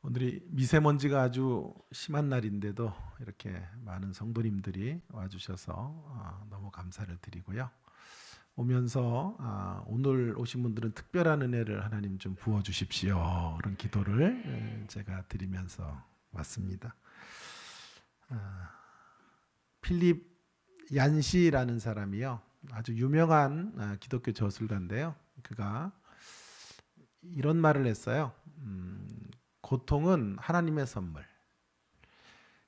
오늘이 미세먼지가 아주 심한 날인데도 이렇게 많은 성도님들이 와주셔서 너무 감사를 드리고요. 오면서 오늘 오신 분들은 특별한 은혜를 하나님 좀 부어주십시오. 그런 기도를 제가 드리면서 왔습니다. 필립 얀시라는 사람이요, 아주 유명한 기독교 저술가인데요. 그가 이런 말을 했어요. 고통은 하나님의 선물,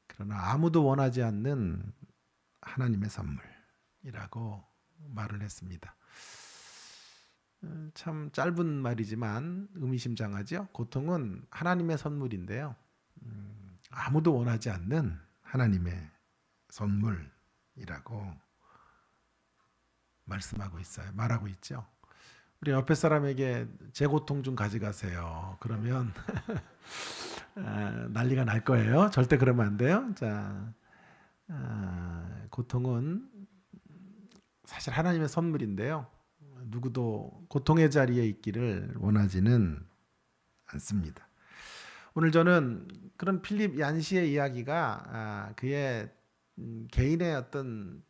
그러나 아무도 원하지 않는 하나님의 선물이라고 말을 했습니다. 참 짧은 말이지만 의미심장하죠. 고통은 하나님의 선물인데요, 아무도 원하지 않는 하나님의 선물이라고 말씀하고 있어요. 말하고 있죠. 우리 옆에 사람에게 제 고통 좀 가져가세요. 그러면 난리가 날 거예요. 절대 그러면 안 돼요. 자, 고통은 사실 하나님의 선물인데요, 누구도 고통의 자리에 있기를 원하지는 않습니다. 오늘 저는 그런 필립 얀시의 이야기가 그의 개인의 어떤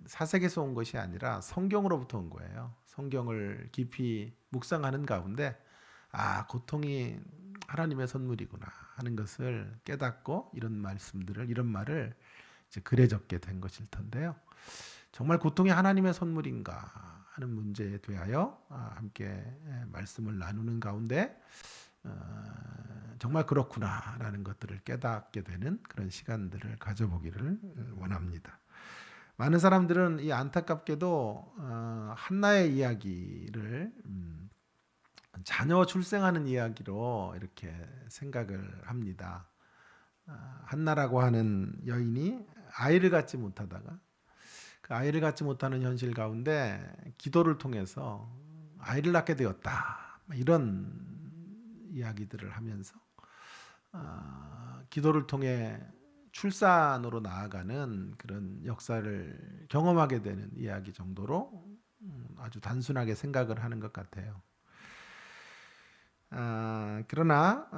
사색에서 온 것이 아니라 성경으로부터 온 거예요. 성경을 깊이 묵상하는 가운데 고통이 하나님의 선물이구나 하는 것을 깨닫고 이런 말을 이제 글에 적게 된 것일 텐데요. 정말 고통이 하나님의 선물인가 하는 문제에 대하여 함께 말씀을 나누는 가운데 정말 그렇구나라는 것들을 깨닫게 되는 그런 시간들을 가져보기를 원합니다. 많은 사람들은 이 안타깝게도 한나의 이야기를 자녀 출생하는 이야기로 이렇게 생각을 합니다. 한나라고 하는 여인이 아이를 갖지 못하다가 그 아이를 갖지 못하는 현실 가운데 기도를 통해서 아이를 낳게 되었다, 이런 이야기들을 하면서 기도를 통해 출산으로 나아가는 그런 역사를 경험하게 되는 이야기 정도로 아주 단순하게 생각을 하는 것 같아요. 그러나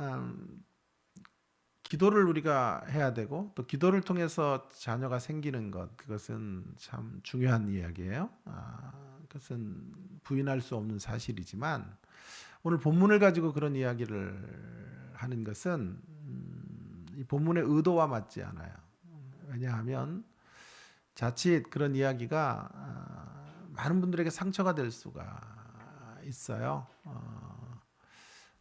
기도를 우리가 해야 되고 또 기도를 통해서 자녀가 생기는 것, 그것은 참 중요한 이야기예요. 그것은 부인할 수 없는 사실이지만 오늘 본문을 가지고 그런 이야기를 하는 것은 이 본문의 의도와 맞지 않아요. 왜냐하면 자칫 그런 이야기가 많은 분들에게 상처가 될 수가 있어요.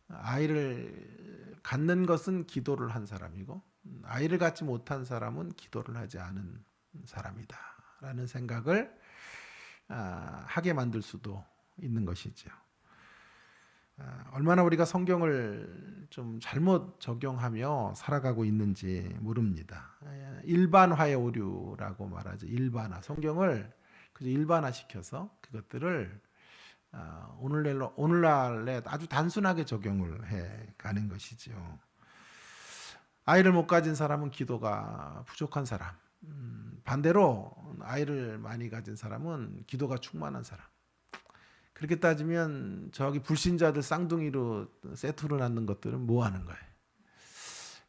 아이를 갖는 것은 기도를 한 사람이고 아이를 갖지 못한 사람은 기도를 하지 않은 사람이다 라는 생각을 하게 만들 수도 있는 것이죠. 얼마나 우리가 성경을 좀 잘못 적용하며 살아가고 있는지 모릅니다. 일반화의 오류라고 말하죠. 일반화. 성경을 그저 일반화시켜서 그것들을 오늘날에 아주 단순하게 적용을 해 가는 것이죠. 아이를 못 가진 사람은 기도가 부족한 사람, 반대로 아이를 많이 가진 사람은 기도가 충만한 사람. 그렇게 따지면 저기 불신자들 쌍둥이로 세트로 낳는 것들은 뭐 하는 거예요?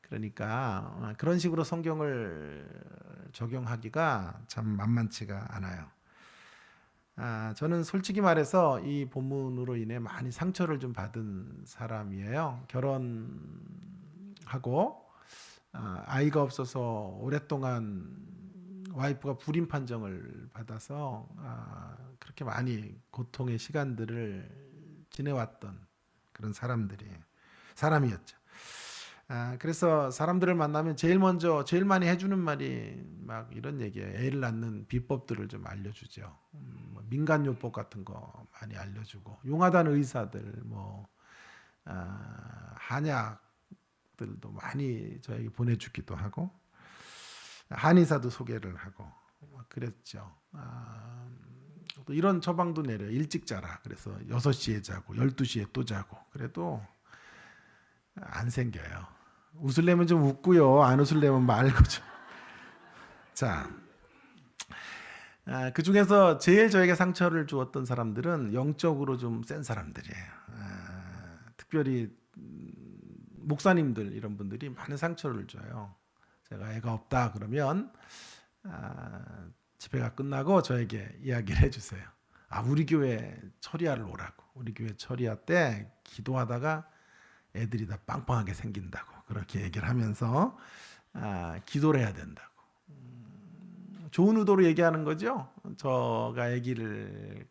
그러니까 그런 식으로 성경을 적용하기가 참 만만치가 않아요. 저는 솔직히 말해서 이 본문으로 인해 많이 상처를 좀 받은 사람이에요. 결혼하고 아이가 없어서 오랫동안 와이프가 불임 판정을 받아서 그렇게 많이 고통의 시간들을 지내왔던 그런 사람이었죠. 그래서 사람들을 만나면 제일 많이 해주는 말이 막 이런 얘기예요. 애를 낳는 비법들을 좀 알려주죠. 민간요법 같은 거 많이 알려주고, 용하다는 의사들, 한약들도 많이 저에게 보내주기도 하고, 한의사도 소개를 하고 그랬죠. 또 이런 처방도 내려요. 일찍 자라. 그래서 6시에 자고 12시에 또 자고. 그래도 안 생겨요. 웃으려면 좀 웃고요. 안 웃으려면 말고 좀. 자, 그 중에서 제일 저에게 상처를 주었던 사람들은 영적으로 좀 센 사람들이에요. 특별히 목사님들 이런 분들이 많은 상처를 줘요. 제가 애가 없다 그러면 집회가 끝나고 저에게 이야기를 해주세요. 우리 교회 철야를 오라고. 우리 교회 철야 때 기도하다가 애들이 다 빵빵하게 생긴다고 그렇게 얘기를 하면서 기도를 해야 된다고. 좋은 의도로 얘기하는 거죠. 저가 아기를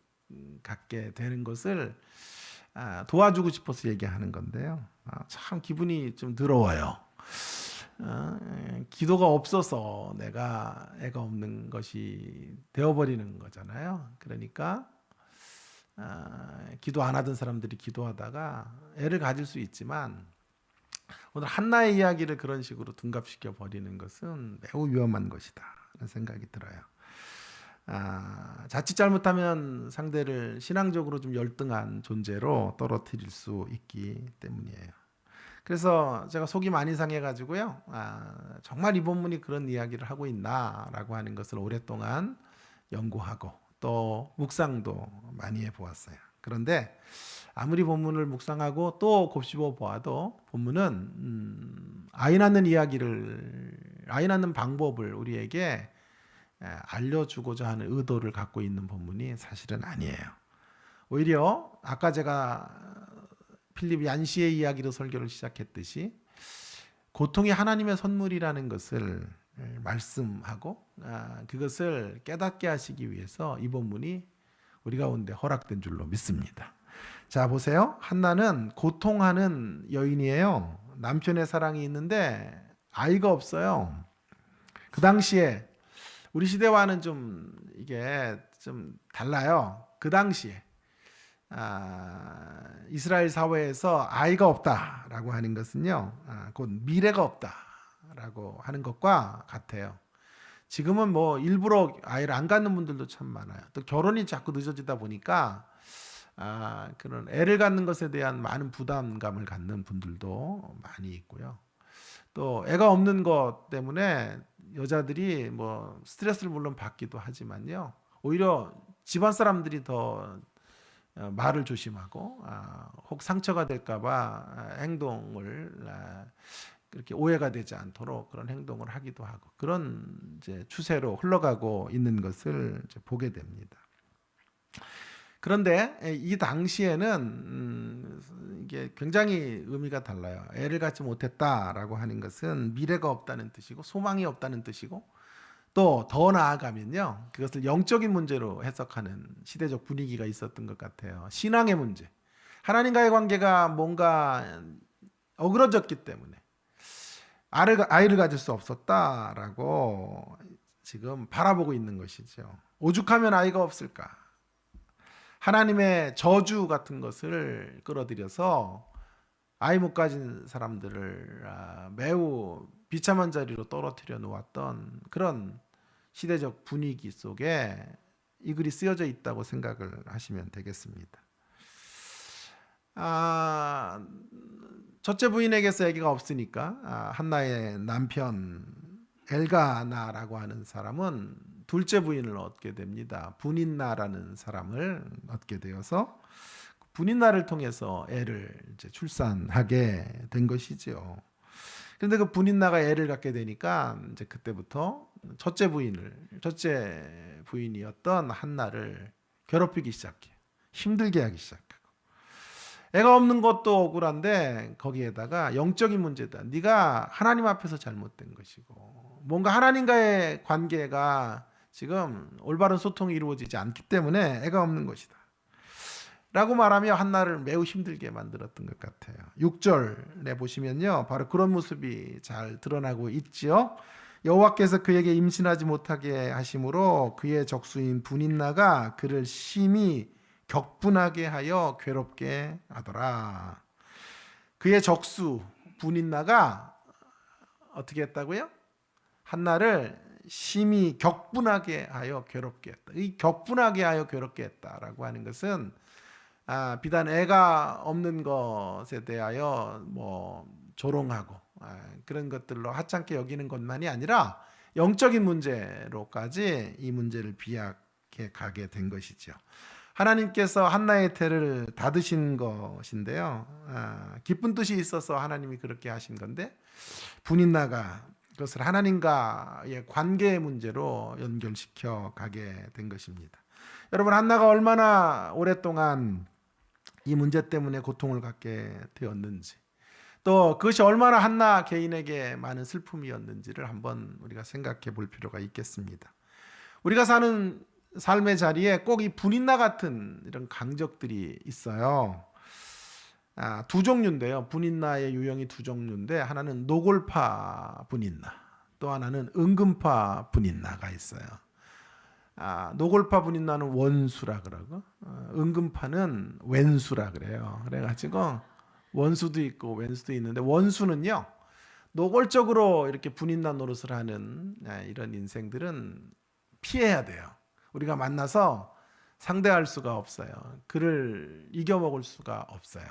갖게 되는 것을 도와주고 싶어서 얘기하는 건데요. 참 기분이 좀 더러워요. 기도가 없어서 내가 애가 없는 것이 되어버리는 거잖아요. 그러니까 기도 안 하던 사람들이 기도하다가 애를 가질 수 있지만 오늘 한나의 이야기를 그런 식으로 둔갑시켜 버리는 것은 매우 위험한 것이다 라는 생각이 들어요. 자칫 잘못하면 상대를 신앙적으로 좀 열등한 존재로 떨어뜨릴 수 있기 때문이에요. 그래서 제가 속이 많이 상해가지고요. 정말 이 본문이 그런 이야기를 하고 있나라고 하는 것을 오랫동안 연구하고 또 묵상도 많이 해보았어요. 그런데 아무리 본문을 묵상하고 또 곱씹어 보아도 본문은 아이 낳는 방법을 우리에게 알려주고자 하는 의도를 갖고 있는 본문이 사실은 아니에요. 오히려 아까 제가 필립 얀시의 이야기로 설교를 시작했듯이 고통이 하나님의 선물이라는 것을 말씀하고 그것을 깨닫게 하시기 위해서 이 본문이 우리 가운데 허락된 줄로 믿습니다. 자, 보세요. 한나는 고통하는 여인이에요. 남편의 사랑이 있는데 아이가 없어요. 그 당시에 우리 시대와는 좀 이게 좀 달라요. 그 당시에 이스라엘 사회에서 아이가 없다라고 하는 것은요, 곧 미래가 없다라고 하는 것과 같아요. 지금은 뭐 일부러 아이를 안 갖는 분들도 참 많아요. 또 결혼이 자꾸 늦어지다 보니까 그런 애를 갖는 것에 대한 많은 부담감을 갖는 분들도 많이 있고요. 또 애가 없는 것 때문에 여자들이 뭐 스트레스를 물론 받기도 하지만요, 오히려 집안 사람들이 더 말을 조심하고 혹 상처가 될까봐 행동을 그렇게 오해가 되지 않도록 그런 행동을 하기도 하고 그런 이제 추세로 흘러가고 있는 것을 이제 보게 됩니다. 그런데 이 당시에는 이게 굉장히 의미가 달라요. 애를 갖지 못했다라고 하는 것은 미래가 없다는 뜻이고 소망이 없다는 뜻이고 또 더 나아가면요, 그것을 영적인 문제로 해석하는 시대적 분위기가 있었던 것 같아요. 신앙의 문제, 하나님과의 관계가 뭔가 어그러졌기 때문에 아이를 가질 수 없었다라고 지금 바라보고 있는 것이죠. 오죽하면 아이가 없을까? 하나님의 저주 같은 것을 끌어들여서 아이 못 가진 사람들을 매우 비참한 자리로 떨어뜨려 놓았던 그런 시대적 분위기 속에 이 글이 쓰여져 있다고 생각을 하시면 되겠습니다. 첫째 부인에게서 아기가 없으니까 한나의 남편 엘가나라고 하는 사람은 둘째 부인을 얻게 됩니다. 분인나라는 사람을 얻게 되어서 분인나를 통해서 애를 이제 출산하게 된 것이죠. 그런데 그 분인나가 애를 갖게 되니까 이제 그때부터 첫째 부인이었던 한나를 괴롭히기 시작해요. 힘들게 하기 시작하고. 애가 없는 것도 억울한데 거기에다가 영적인 문제다. 네가 하나님 앞에서 잘못된 것이고 뭔가 하나님과의 관계가 지금 올바른 소통이 이루어지지 않기 때문에 애가 없는 것이다 라고 말하며 한나를 매우 힘들게 만들었던 것 같아요. 6절에 보시면요, 바로 그런 모습이 잘 드러나고 있지요. 여호와께서 그에게 임신하지 못하게 하심으로 그의 적수인 분인나가 그를 심히 격분하게 하여 괴롭게 하더라. 그의 적수 분인나가 어떻게 했다고요? 한나를 심히 격분하게 하여 괴롭게 했다. 이 격분하게 하여 괴롭게 했다라고 하는 것은 비단 애가 없는 것에 대하여 뭐 조롱하고 그런 것들로 하찮게 여기는 것만이 아니라 영적인 문제로까지 이 문제를 비약해 가게 된 것이죠. 하나님께서 한나의 태를 닫으신 것인데요. 기쁜 뜻이 있어서 하나님이 그렇게 하신 건데 분인나가 그것을 하나님과의 관계의 문제로 연결시켜 가게 된 것입니다. 여러분, 한나가 얼마나 오랫동안 이 문제 때문에 고통을 갖게 되었는지, 또 그것이 얼마나 한나 개인에게 많은 슬픔이었는지를 한번 우리가 생각해 볼 필요가 있겠습니다. 우리가 사는 삶의 자리에 꼭 이 분인나 같은 이런 강적들이 있어요. 두 종류인데요. 분인나의 유형이 두 종류인데, 하나는 노골파 분인나, 또 하나는 은근파 분인나가 있어요. 노골파 분인나는 원수라 그러고, 은근파는 왼수라 그래요. 그래가지고 원수도 있고 왼수도 있는데, 원수는요, 노골적으로 이렇게 분인나 노릇을 하는 이런 인생들은 피해야 돼요. 우리가 만나서 상대할 수가 없어요. 그를 이겨먹을 수가 없어요.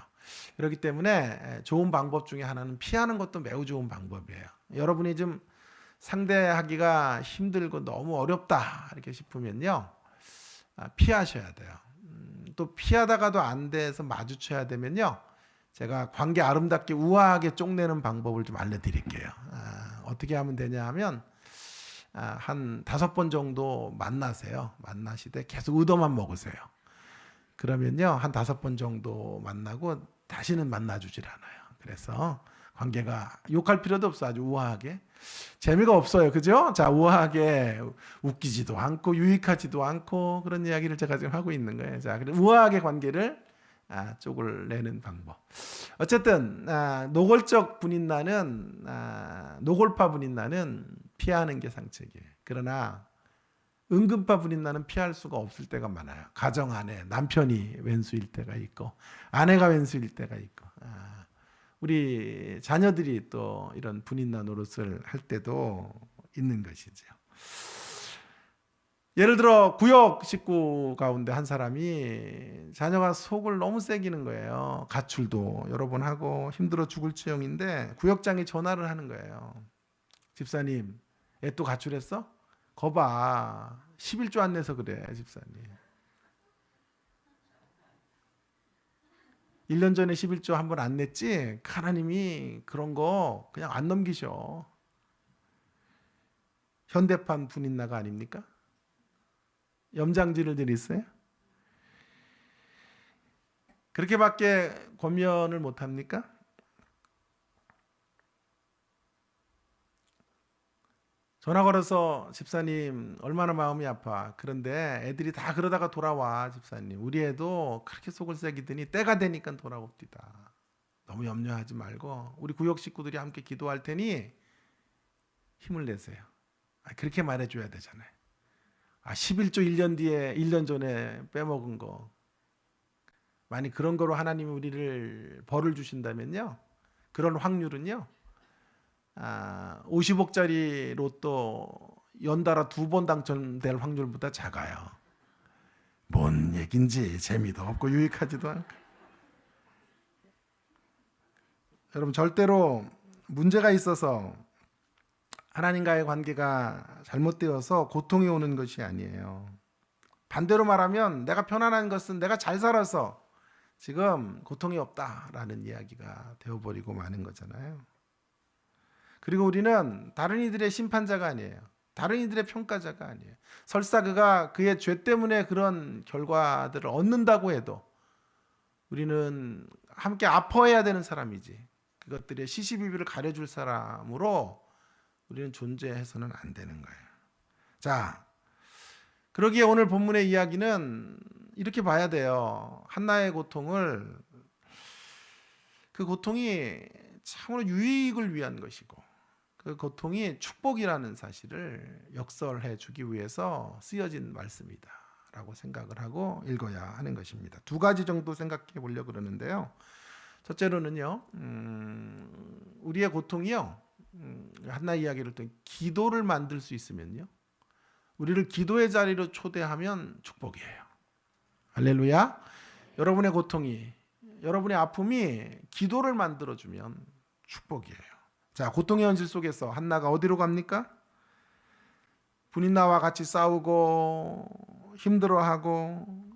그렇기 때문에 좋은 방법 중에 하나는 피하는 것도 매우 좋은 방법이에요. 여러분이 좀 상대하기가 힘들고 너무 어렵다 이렇게 싶으면요, 피하셔야 돼요. 또 피하다가도 안 돼서 마주쳐야 되면요, 제가 관계 아름답게 우아하게 쪽내는 방법을 좀 알려드릴게요. 어떻게 하면 되냐 하면, 한 5번 정도 만나세요. 만나시되 계속 의도만 먹으세요. 그러면요, 한 5번 정도 만나고 다시는 만나주질 않아요. 그래서 관계가 욕할 필요도 없어. 아주 우아하게. 재미가 없어요. 그죠? 자, 우아하게 웃기지도 않고 유익하지도 않고 그런 이야기를 제가 지금 하고 있는 거예요. 자, 우아하게 관계를 쪽을 내는 방법. 어쨌든 노골적 분인나는, 노골파 분인나는 피하는 게 상책이에요. 그러나 은근파 분인나는 피할 수가 없을 때가 많아요. 가정 안에 남편이 왼수일 때가 있고 아내가 왼수일 때가 있고, 우리 자녀들이 또 이런 분인나 노릇을 할 때도 있는 것이죠. 예를 들어 구역 식구 가운데 한 사람이 자녀가 속을 너무 새기는 거예요. 가출도 여러 번 하고 힘들어 죽을 지경인데 구역장이 전화를 하는 거예요. 집사님, 얘 또 가출했어? 거봐, 11조 안 내서 그래 집사님. 1년 전에 11조 한 번 안 냈지? 하나님이 그런 거 그냥 안 넘기셔. 현대판 분인나가 아닙니까? 염장질을 들이세요? 그렇게밖에 권면을 못합니까? 전화 걸어서 집사님 얼마나 마음이 아파. 그런데 애들이 다 그러다가 돌아와 집사님. 우리 애도 그렇게 속을 새기더니 때가 되니까 돌아옵디다. 너무 염려하지 말고 우리 구역 식구들이 함께 기도할 테니 힘을 내세요. 그렇게 말해줘야 되잖아요. 11조 1년 뒤에 1년 전에 빼먹은 거, 만약 그런 거로 하나님이 우리를 벌을 주신다면요, 그런 확률은요, 50억짜리 로또 연달아 2번 당첨될 확률보다 작아요. 뭔 얘긴지 재미도 없고 유익하지도 않고. 여러분, 절대로 문제가 있어서 하나님과의 관계가 잘못되어서 고통이 오는 것이 아니에요. 반대로 말하면 내가 편안한 것은 내가 잘 살아서 지금 고통이 없다라는 이야기가 되어버리고 마는 거잖아요. 그리고 우리는 다른 이들의 심판자가 아니에요. 다른 이들의 평가자가 아니에요. 설사 그가 그의 죄 때문에 그런 결과들을 얻는다고 해도 우리는 함께 아파해야 되는 사람이지, 그것들의 시시비비를 가려줄 사람으로 우리는 존재해서는 안 되는 거예요. 자, 그러기에 오늘 본문의 이야기는 이렇게 봐야 돼요. 한나의 고통을, 그 고통이 참으로 유익을 위한 것이고 그 고통이 축복이라는 사실을 역설해 주기 위해서 쓰여진 말씀이다 라고 생각을 하고 읽어야 하는 것입니다. 2가지 정도 생각해 보려고 그러는데요. 첫째로는요, 우리의 고통이요, 한나 이야기를 통해 기도를 만들 수 있으면요, 우리를 기도의 자리로 초대하면 축복이에요. 할렐루야. 여러분의 고통이, 여러분의 아픔이 기도를 만들어주면 축복이에요. 자, 고통의 현실 속에서 한나가 어디로 갑니까? 분인나와 같이 싸우고 힘들어하고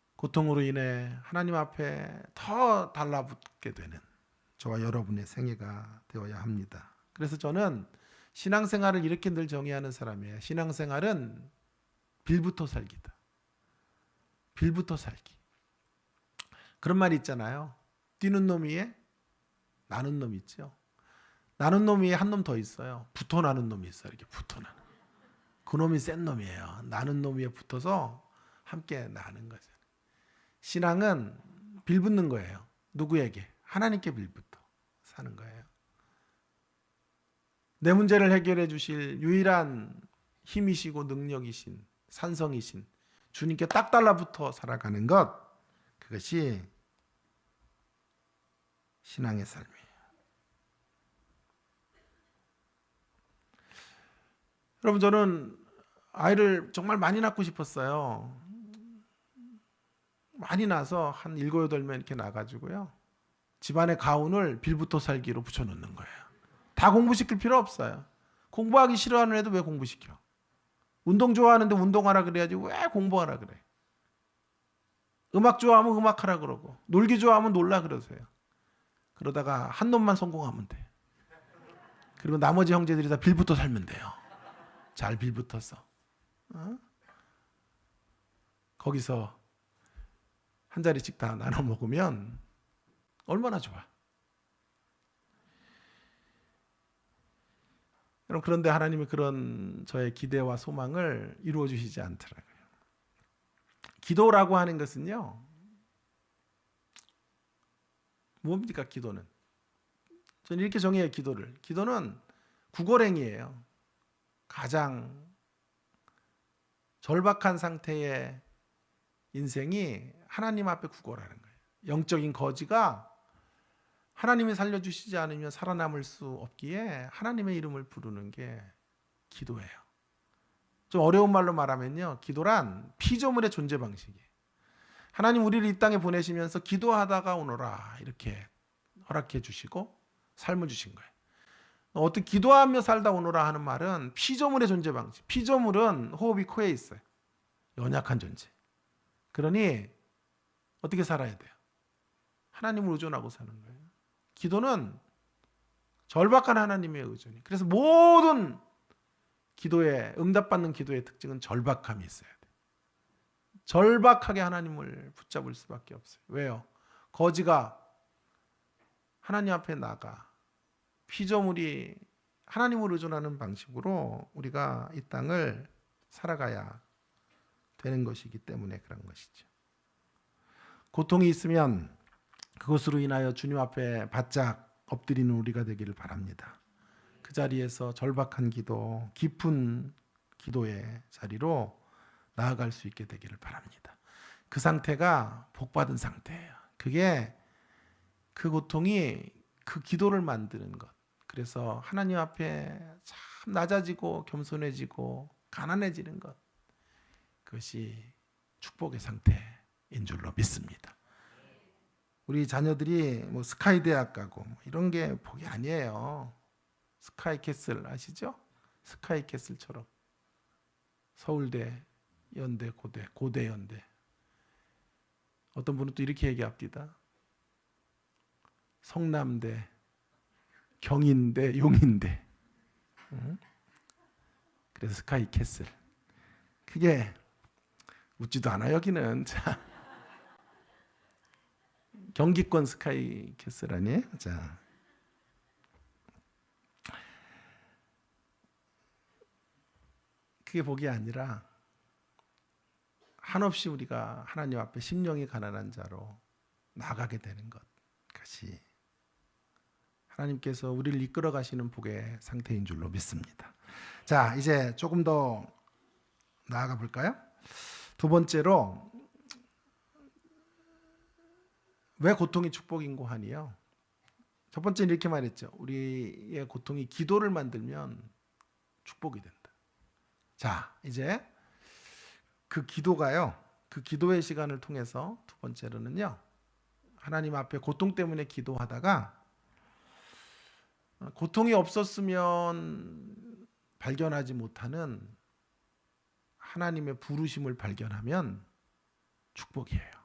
고통으로 인해 하나님 앞에 더 달라붙게 되는 저와 여러분의 생애가 되어야 합니다. 그래서 저는 신앙생활을 이렇게 늘 정의하는 사람이에요. 신앙생활은 빌부터 살기다. 빌부터 살기. 그런 말이 있잖아요. 뛰는 놈 위에 나는 놈 있죠. 나는 놈 위에 한 놈 더 있어요. 붙어 나는 놈이 있어요. 이렇게 붙어 나는. 그 놈이 센 놈이에요. 나는 놈 위에 붙어서 함께 나는 거죠. 신앙은 빌붙는 거예요. 누구에게? 하나님께 빌붙어 사는 거예요. 내 문제를 해결해 주실 유일한 힘이시고 능력이신 산성이신 주님께 딱 달라붙어 살아가는 것, 그것이 신앙의 삶이에요. 여러분, 저는 아이를 정말 많이 낳고 싶었어요. 많이 낳아서 한 7, 8명 이렇게 낳아가지고요, 집안의 가훈을 빌부터 살기로 붙여놓는 거예요. 다 공부시킬 필요 없어요. 공부하기 싫어하는 애도 왜 공부시켜? 운동 좋아하는데 운동하라 그래야지 왜 공부하라 그래? 음악 좋아하면 음악하라 그러고, 놀기 좋아하면 놀라 그러세요. 그러다가 한 놈만 성공하면 돼. 그리고 나머지 형제들이 다 빌붙어 살면 돼요. 잘 빌붙어서. 거기서 한 자리씩 다 나눠 먹으면 얼마나 좋아. 여러분, 그런데 하나님이 그런 저의 기대와 소망을 이루어 주시지 않더라고요. 기도라고 하는 것은요, 뭡니까 기도는? 저는 이렇게 정의해요. 기도를. 기도는 구걸행위예요. 가장 절박한 상태의 인생이 하나님 앞에 구걸하는 거예요. 영적인 거지가 하나님이 살려주시지 않으면 살아남을 수 없기에 하나님의 이름을 부르는 게 기도예요. 좀 어려운 말로 말하면요, 기도란 피조물의 존재 방식이에요. 하나님 우리를 이 땅에 보내시면서 기도하다가 오너라 이렇게 허락해 주시고 삶을 주신 거예요. 어떻게 기도하며 살다 오너라 하는 말은 피조물의 존재 방식. 피조물은 호흡이 코에 있어요. 연약한 존재. 그러니 어떻게 살아야 돼요? 하나님을 의존하고 사는 거예요. 기도는 절박한 하나님의 의존이. 그래서 모든 기도의, 응답받는 기도의 특징은 절박함이 있어야 돼요. 절박하게 하나님을 붙잡을 수밖에 없어요. 왜요? 거지가 하나님 앞에 나가 피조물이 하나님을 의존하는 방식으로 우리가 이 땅을 살아가야 되는 것이기 때문에 그런 것이죠. 고통이 있으면 그것으로 인하여 주님 앞에 바짝 엎드리는 우리가 되기를 바랍니다. 그 자리에서 절박한 기도, 깊은 기도의 자리로 나아갈 수 있게 되기를 바랍니다. 그 상태가 복받은 상태예요. 그게 그 고통이 그 기도를 만드는 것. 그래서 하나님 앞에 참 낮아지고 겸손해지고 가난해지는 것. 그것이 축복의 상태인 줄로 믿습니다. 우리 자녀들이 뭐 스카이 대학 가고 뭐 이런 게 복이 아니에요. 스카이 캐슬 아시죠? 스카이 캐슬처럼 서울대, 연대, 고대, 연대. 어떤 분은 또 이렇게 얘기합니다. 성남대, 경인대, 용인대. 그래서 스카이 캐슬. 그게 웃지도 않아 여기는. 자, 경기권 스카이 캐슬 아니에요? 자, 그게 복이 아니라 한없이 우리가 하나님 앞에 심령이 가난한 자로 나가게 되는 것. 그것이 하나님께서 우리를 이끌어 가시는 복의 상태인 줄로 믿습니다. 자, 이제 조금 더 나아가 볼까요? 두 번째로, 왜 고통이 축복인고 하니요. 첫 번째는 이렇게 말했죠. 우리의 고통이 기도를 만들면 축복이 된다. 자, 이제 그 기도가요. 그 기도의 시간을 통해서 두 번째로는요. 하나님 앞에 고통 때문에 기도하다가 고통이 없었으면 발견하지 못하는 하나님의 부르심을 발견하면 축복이에요.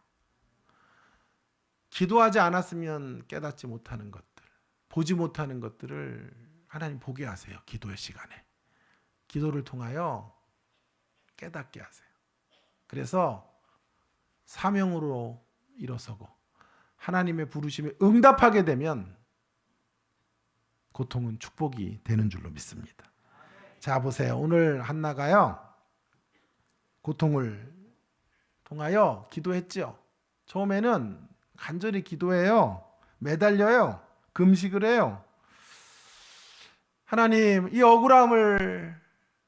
기도하지 않았으면 깨닫지 못하는 것들, 보지 못하는 것들을 하나님 보게 하세요. 기도의 시간에. 기도를 통하여 깨닫게 하세요. 그래서 사명으로 일어서고 하나님의 부르심에 응답하게 되면 고통은 축복이 되는 줄로 믿습니다. 자, 보세요. 오늘 한나가요, 고통을 통하여 기도했죠. 처음에는 간절히 기도해요. 매달려요. 금식을 해요. 하나님, 이 억울함을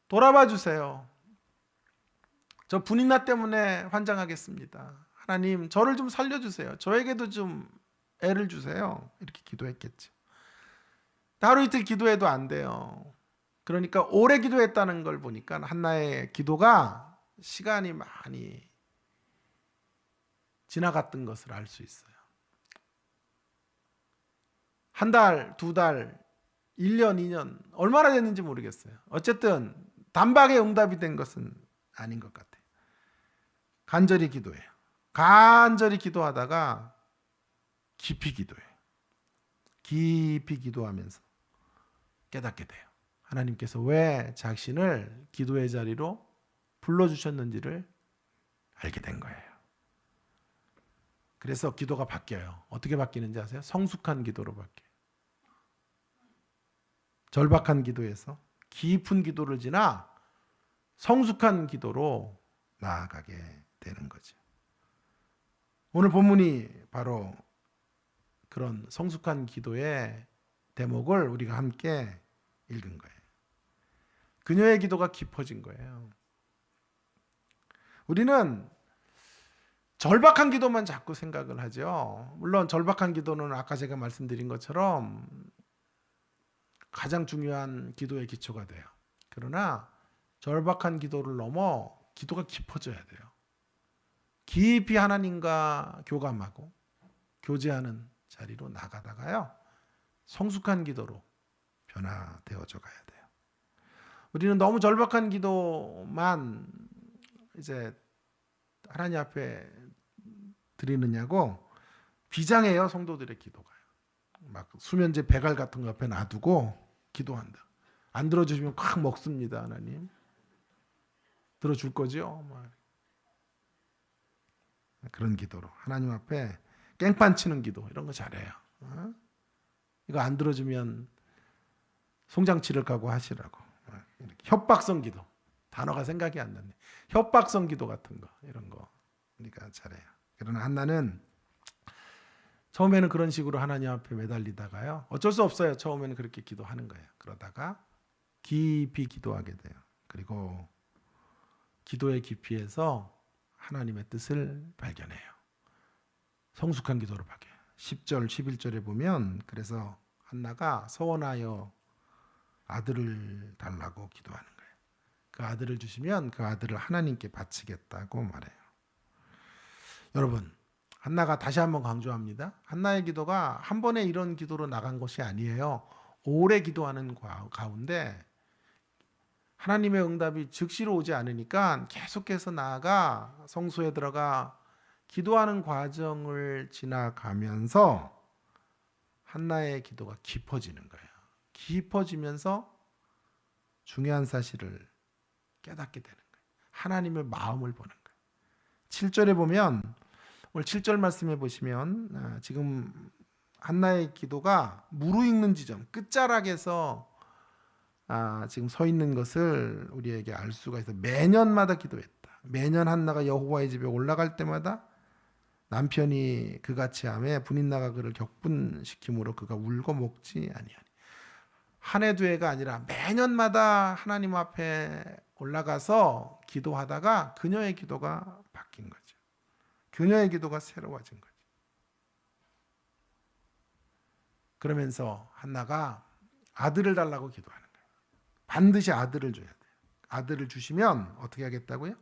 돌아봐 주세요. 저 분인나 때문에 환장하겠습니다. 하나님, 저를 좀 살려주세요. 저에게도 좀 애를 주세요. 이렇게 기도했겠죠. 하루 이틀 기도해도 안 돼요. 그러니까 오래 기도했다는 걸 보니까 한나의 기도가 시간이 많이 지나갔던 것을 알 수 있어요. 한 달, 두 달, 1년, 2년 얼마나 됐는지 모르겠어요. 어쨌든 단박에 응답이 된 것은 아닌 것 같아요. 간절히 기도해요. 간절히 기도하다가 깊이 기도해요. 깊이 기도하면서 깨닫게 돼요. 하나님께서 왜 자신을 기도의 자리로 불러주셨는지를 알게 된 거예요. 그래서 기도가 바뀌어요. 어떻게 바뀌는지 아세요? 성숙한 기도로 바뀌어요. 절박한 기도에서 깊은 기도를 지나 성숙한 기도로 나아가게 되는 거죠. 오늘 본문이 바로 그런 성숙한 기도의 대목을 우리가 함께 읽은 거예요. 그녀의 기도가 깊어진 거예요. 우리는 절박한 기도만 자꾸 생각을 하죠. 물론 절박한 기도는 아까 제가 말씀드린 것처럼 가장 중요한 기도의 기초가 돼요. 그러나 절박한 기도를 넘어 기도가 깊어져야 돼요. 깊이 하나님과 교감하고 교제하는 자리로 나가다가요, 성숙한 기도로 변화되어져 가야 돼요. 우리는 너무 절박한 기도만 이제 하나님 앞에 드리느냐고 비장해요. 성도들의 기도가요. 막 수면제 배갈 같은 거 앞에 놔두고 기도한다. 안 들어주시면 콱 먹습니다. 하나님 들어줄 거죠? 그런 기도로 하나님 앞에 깽판 치는 기도, 이런 거 잘해요. 이거 안 들어주면 송장치를 가고 하시라고. 협박성 기도, 단어가 생각이 안 나네. 협박성 기도 같은 거, 이런 거 우리가 잘해요. 그러나 한나는 처음에는 그런 식으로 하나님 앞에 매달리다가요, 어쩔 수 없어요. 처음에는 그렇게 기도하는 거예요. 그러다가 깊이 기도하게 돼요. 그리고 기도의 깊이에서 하나님의 뜻을 발견해요. 성숙한 기도로 바뀌어요. 10절, 11절에 보면 그래서 한나가 서원하여 아들을 달라고 기도하는 거예요. 그 아들을 주시면 그 아들을 하나님께 바치겠다고 말해요. 여러분, 한나가 다시 한번 강조합니다. 한나의 기도가 한 번에 이런 기도로 나간 것이 아니에요. 오래 기도하는 가운데 하나님의 응답이 즉시로 오지 않으니까 계속해서 나아가 성소에 들어가 기도하는 과정을 지나가면서 한나의 기도가 깊어지는 거예요. 깊어지면서 중요한 사실을 깨닫게 되는 거예요. 하나님의 마음을 보는 거예요. 7절에 보면, 오늘 7절 말씀해 보시면 지금 한나의 기도가 무르익는 지점, 끝자락에서 지금 서 있는 것을 우리에게 알 수가 있어요. 매년마다 기도했다. 매년 한나가 여호와의 집에 올라갈 때마다 남편이 그같이 하매 분인나가 그를 격분시키므로 그가 울고 먹지 아니하니. 한 해 두 해가 아니라 매년마다 하나님 앞에 올라가서 기도하다가 그녀의 기도가 바뀐 거죠. 그녀의 기도가 새로워진 거죠. 그러면서 한나가 아들을 달라고 기도하는 거예요. 반드시 아들을 줘야 돼요. 아들을 주시면 어떻게 하겠다고요?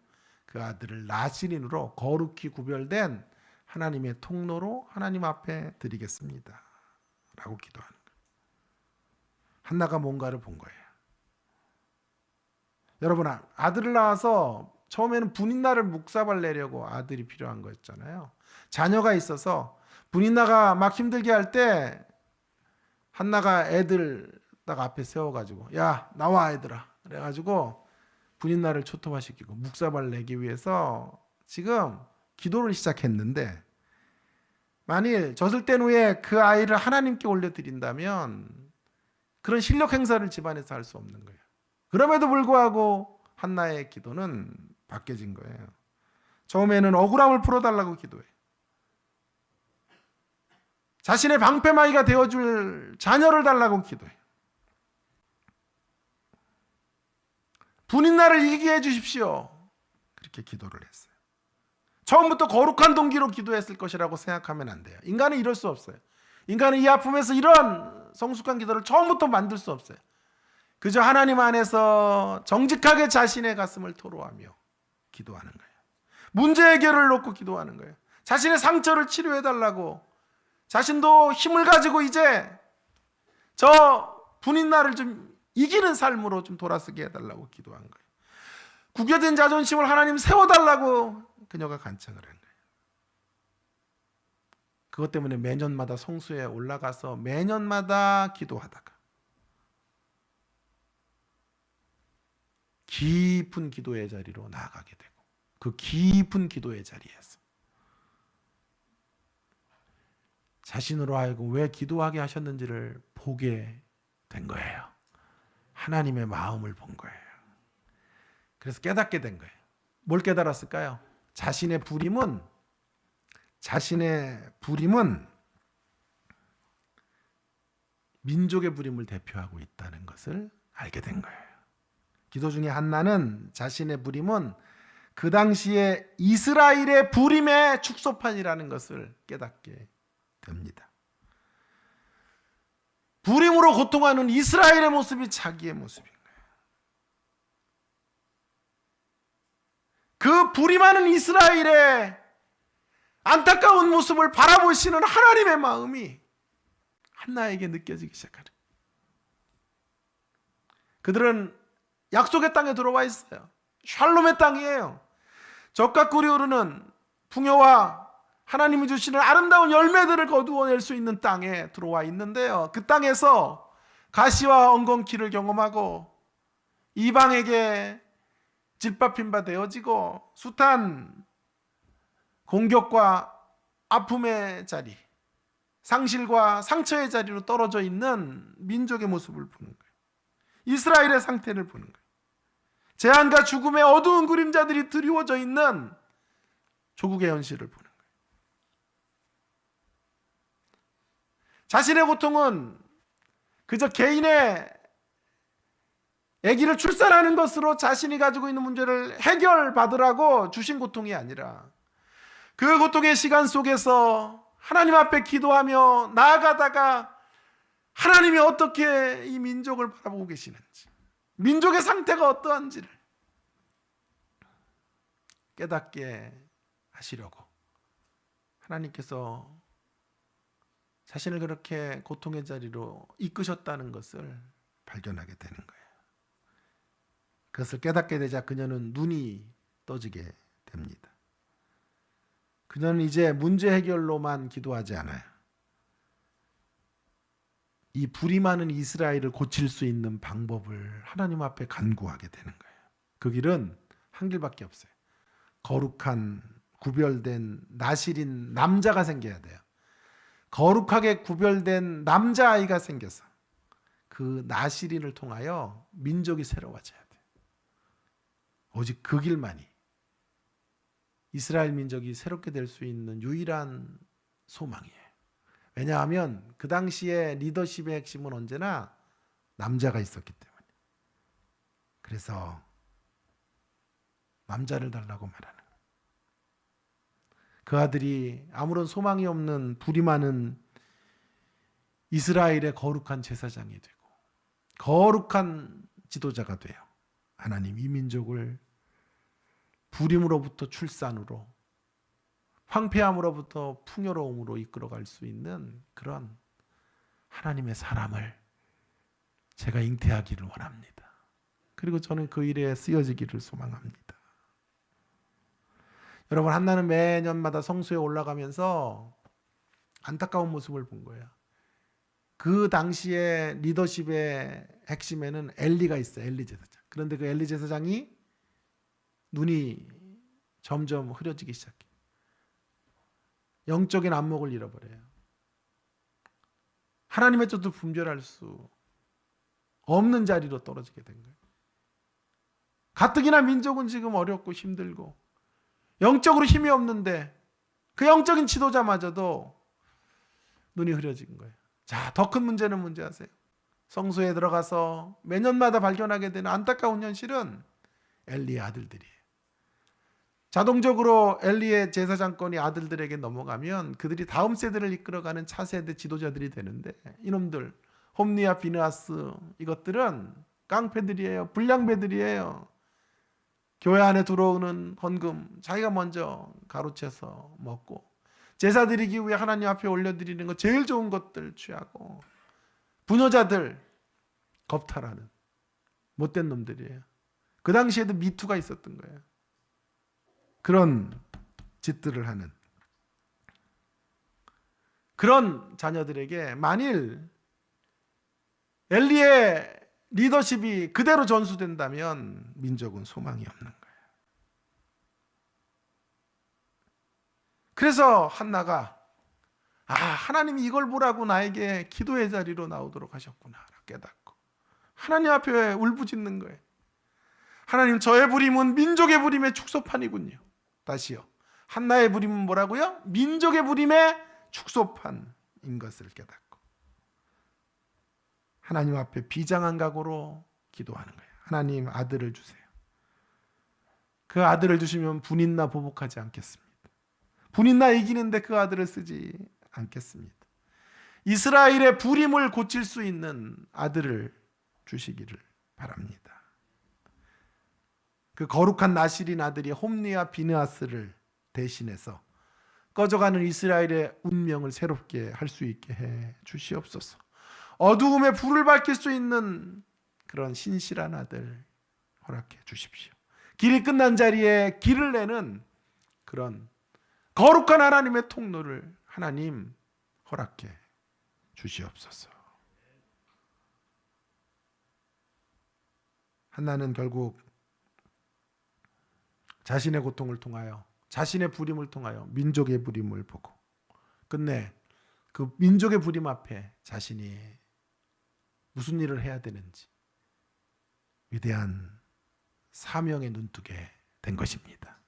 그 아들을 나시린으로 거룩히 구별된 하나님의 통로로 하나님 앞에 드리겠습니다. 라고 기도하는 거예요. 한나가 뭔가를 본 거예요. 여러분, 아들을 낳아서 처음에는 분인나를 묵사발 내려고 아들이 필요한 거였잖아요. 자녀가 있어서 분인나가 막 힘들게 할 때 한나가 애들 딱 앞에 세워가지고 야 나와 애들아 그래가지고 분인나를 초토화시키고 묵사발 내기 위해서 지금 기도를 시작했는데, 만일 젖을 뗀 후에 그 아이를 하나님께 올려드린다면 그런 실력 행사를 집안에서 할 수 없는 거예요. 그럼에도 불구하고 한나의 기도는 바뀌어진 거예요. 처음에는 억울함을 풀어달라고 기도해요. 자신의 방패막이가 되어줄 자녀를 달라고 기도해요. 분인나를 이기게 해주십시오. 그렇게 기도를 했어요. 처음부터 거룩한 동기로 기도했을 것이라고 생각하면 안 돼요. 인간은 이럴 수 없어요. 인간은 이 아픔에서 이런 성숙한 기도를 처음부터 만들 수 없어요. 그저 하나님 안에서 정직하게 자신의 가슴을 토로하며 기도하는 거예요. 문제 해결을 놓고 기도하는 거예요. 자신의 상처를 치료해달라고, 자신도 힘을 가지고 이제 저 분인나를 좀 이기는 삶으로 좀 돌아서게 해달라고 기도한 거예요. 구겨진 자존심을 하나님 세워달라고 그녀가 간청을 한 거예요. 그것 때문에 매년마다 성수에 올라가서 매년마다 기도하다가 깊은 기도의 자리로 나아가게 되고, 그 깊은 기도의 자리에서 자신으로 하여금 왜 기도하게 하셨는지를 보게 된 거예요. 하나님의 마음을 본 거예요. 그래서 깨닫게 된 거예요. 뭘 깨달았을까요? 자신의 부림은 민족의 부림을 대표하고 있다는 것을 알게 된 거예요. 기도 중에 한나는 자신의 부림은 그 당시에 이스라엘의 부림의 축소판이라는 것을 깨닫게 됩니다. 부림으로 고통하는 이스라엘의 모습이 자기의 모습인 거예요. 그 부림하는 이스라엘의 안타까운 모습을 바라보시는 하나님의 마음이 한나에게 느껴지기 시작하는 거예요. 그들은 약속의 땅에 들어와 있어요. 샬롬의 땅이에요. 적과 꿀이 흐르는 풍요와 하나님이 주시는 아름다운 열매들을 거두어낼 수 있는 땅에 들어와 있는데요, 그 땅에서 가시와 엉겅퀴를 경험하고 이방에게 짓밟힌 바 되어지고 숱한 공격과 아픔의 자리, 상실과 상처의 자리로 떨어져 있는 민족의 모습을 보는 거예요. 이스라엘의 상태를 보는 거예요. 재앙과 죽음의 어두운 그림자들이 드리워져 있는 조국의 현실을 보는 거예요. 자신의 고통은 그저 개인의 아기를 출산하는 것으로 자신이 가지고 있는 문제를 해결받으라고 주신 고통이 아니라, 그 고통의 시간 속에서 하나님 앞에 기도하며 나아가다가 하나님이 어떻게 이 민족을 바라보고 계시는지, 민족의 상태가 어떠한지를 깨닫게 하시려고 하나님께서 자신을 그렇게 고통의 자리로 이끄셨다는 것을 발견하게 되는 거예요. 그것을 깨닫게 되자 그녀는 눈이 떠지게 됩니다. 그녀는 이제 문제 해결로만 기도하지 않아요. 이 불임하는 이스라엘을 고칠 수 있는 방법을 하나님 앞에 간구하게 되는 거예요. 그 길은 한 길밖에 없어요. 거룩한 구별된 나실인 남자가 생겨야 돼요. 거룩하게 구별된 남자아이가 생겨서 그 나실인을 통하여 민족이 새로워져야 돼요. 오직 그 길만이 이스라엘 민족이 새롭게 될 수 있는 유일한 소망이에요. 왜냐하면 그 당시에 리더십의 핵심은 언제나 남자가 있었기 때문에. 그래서 남자를 달라고 말하는 거예요. 그 아들이 아무런 소망이 없는 불임하는 이스라엘의 거룩한 제사장이 되고 거룩한 지도자가 돼요. 하나님 이 민족을 불임으로부터 출산으로, 황폐함으로부터 풍요로움으로 이끌어갈 수 있는 그런 하나님의 사람을 제가 잉태하기를 원합니다. 그리고 저는 그 일에 쓰여지기를 소망합니다. 여러분, 한나는 매년마다 성수에 올라가면서 안타까운 모습을 본 거예요. 그 당시에 리더십의 핵심에는 엘리가 있어요. 엘리 제사장. 그런데 그 엘리 제사장이 눈이 점점 흐려지기 시작해요. 영적인 안목을 잃어버려요. 하나님의 뜻을 분별할 수 없는 자리로 떨어지게 된 거예요. 가뜩이나 민족은 지금 어렵고 힘들고 영적으로 힘이 없는데 그 영적인 지도자마저도 눈이 흐려진 거예요. 자, 더 큰 문제는 뭔지 아세요? 성소에 들어가서 매년마다 발견하게 되는 안타까운 현실은 엘리의 아들들이에요. 자동적으로 엘리의 제사장권이 아들들에게 넘어가면 그들이 다음 세대를 이끌어가는 차세대 지도자들이 되는데 이놈들 홈리와 비느하스 이것들은 깡패들이에요. 불량배들이에요. 교회 안에 들어오는 헌금 자기가 먼저 가로채서 먹고 제사 드리기 위해 하나님 앞에 올려드리는 것 제일 좋은 것들 취하고 부녀자들 겁탈하는 못된 놈들이에요. 그 당시에도 미투가 있었던 거예요. 그런 짓들을 하는 그런 자녀들에게 만일 엘리의 리더십이 그대로 전수된다면 민족은 소망이 없는 거예요. 그래서 한나가 하나님이 이걸 보라고 나에게 기도의 자리로 나오도록 하셨구나 깨닫고 하나님 앞에 울부짖는 거예요. 하나님, 저의 부림은 민족의 부림의 축소판이군요. 다시요. 한나의 부림은 뭐라고요? 민족의 부림의 축소판인 것을 깨닫고 하나님 앞에 비장한 각오로 기도하는 거예요. 하나님, 아들을 주세요. 그 아들을 주시면 분인나 보복하지 않겠습니다. 분인나 이기는데 그 아들을 쓰지 않겠습니다. 이스라엘의 부림을 고칠 수 있는 아들을 주시기를 바랍니다. 그 거룩한 나실인 아들이 홈리와 비느하스를 대신해서 꺼져가는 이스라엘의 운명을 새롭게 할 수 있게 해 주시옵소서. 어두움에 불을 밝힐 수 있는 그런 신실한 아들 허락해 주십시오. 길이 끝난 자리에 길을 내는 그런 거룩한 하나님의 통로를 하나님 허락해 주시옵소서. 한나는 결국 자신의 고통을 통하여 자신의 부림을 통하여 민족의 부림을 보고 끝내 그 민족의 부림 앞에 자신이 무슨 일을 해야 되는지 위대한 사명에 눈뜨게 된 것입니다.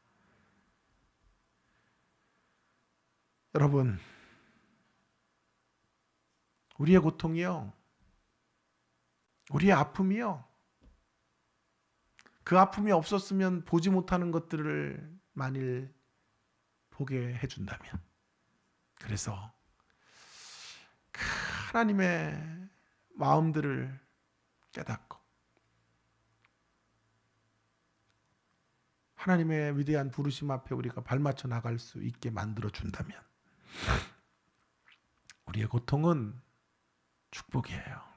여러분, 우리의 고통이요, 우리의 아픔이요, 그 아픔이 없었으면 보지 못하는 것들을 만일 보게 해준다면, 그래서 그 하나님의 마음들을 깨닫고 하나님의 위대한 부르심 앞에 우리가 발맞춰 나갈 수 있게 만들어 준다면 우리의 고통은 축복이에요.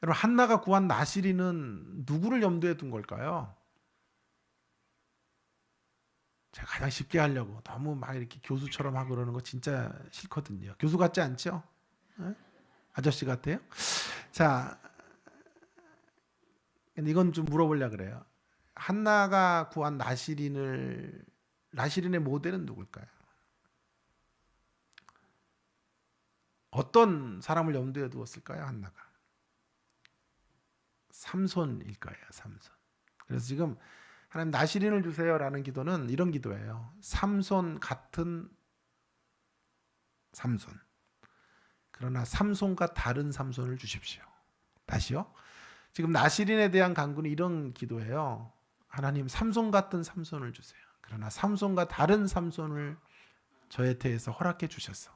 여러분, 한나가 구한 나실이는 누구를 염두에 둔 걸까요? 제가 가장 쉽게 하려고 너무 막 이렇게 교수처럼 하고 그러는 거 진짜 싫거든요. 교수 같지 않죠? 네? 아저씨 같아요? 자, 근데 이건 좀 물어보려고 그래요. 한나가 구한 나실인의 모델은 누굴까요? 어떤 사람을 염두에 두었을까요? 한나가 삼손일 거예요. 삼손. 그래서 지금 하나님 나실인을 주세요라는 기도는 이런 기도예요. 삼손 같은 삼손. 그러나 삼손과 다른 삼손을 주십시오. 다시요. 지금 나실인에 대한 간구는 이런 기도예요. 하나님, 삼손 같은 삼손을 주세요. 그러나 삼손과 다른 삼손을 저에 대해서 허락해 주셔서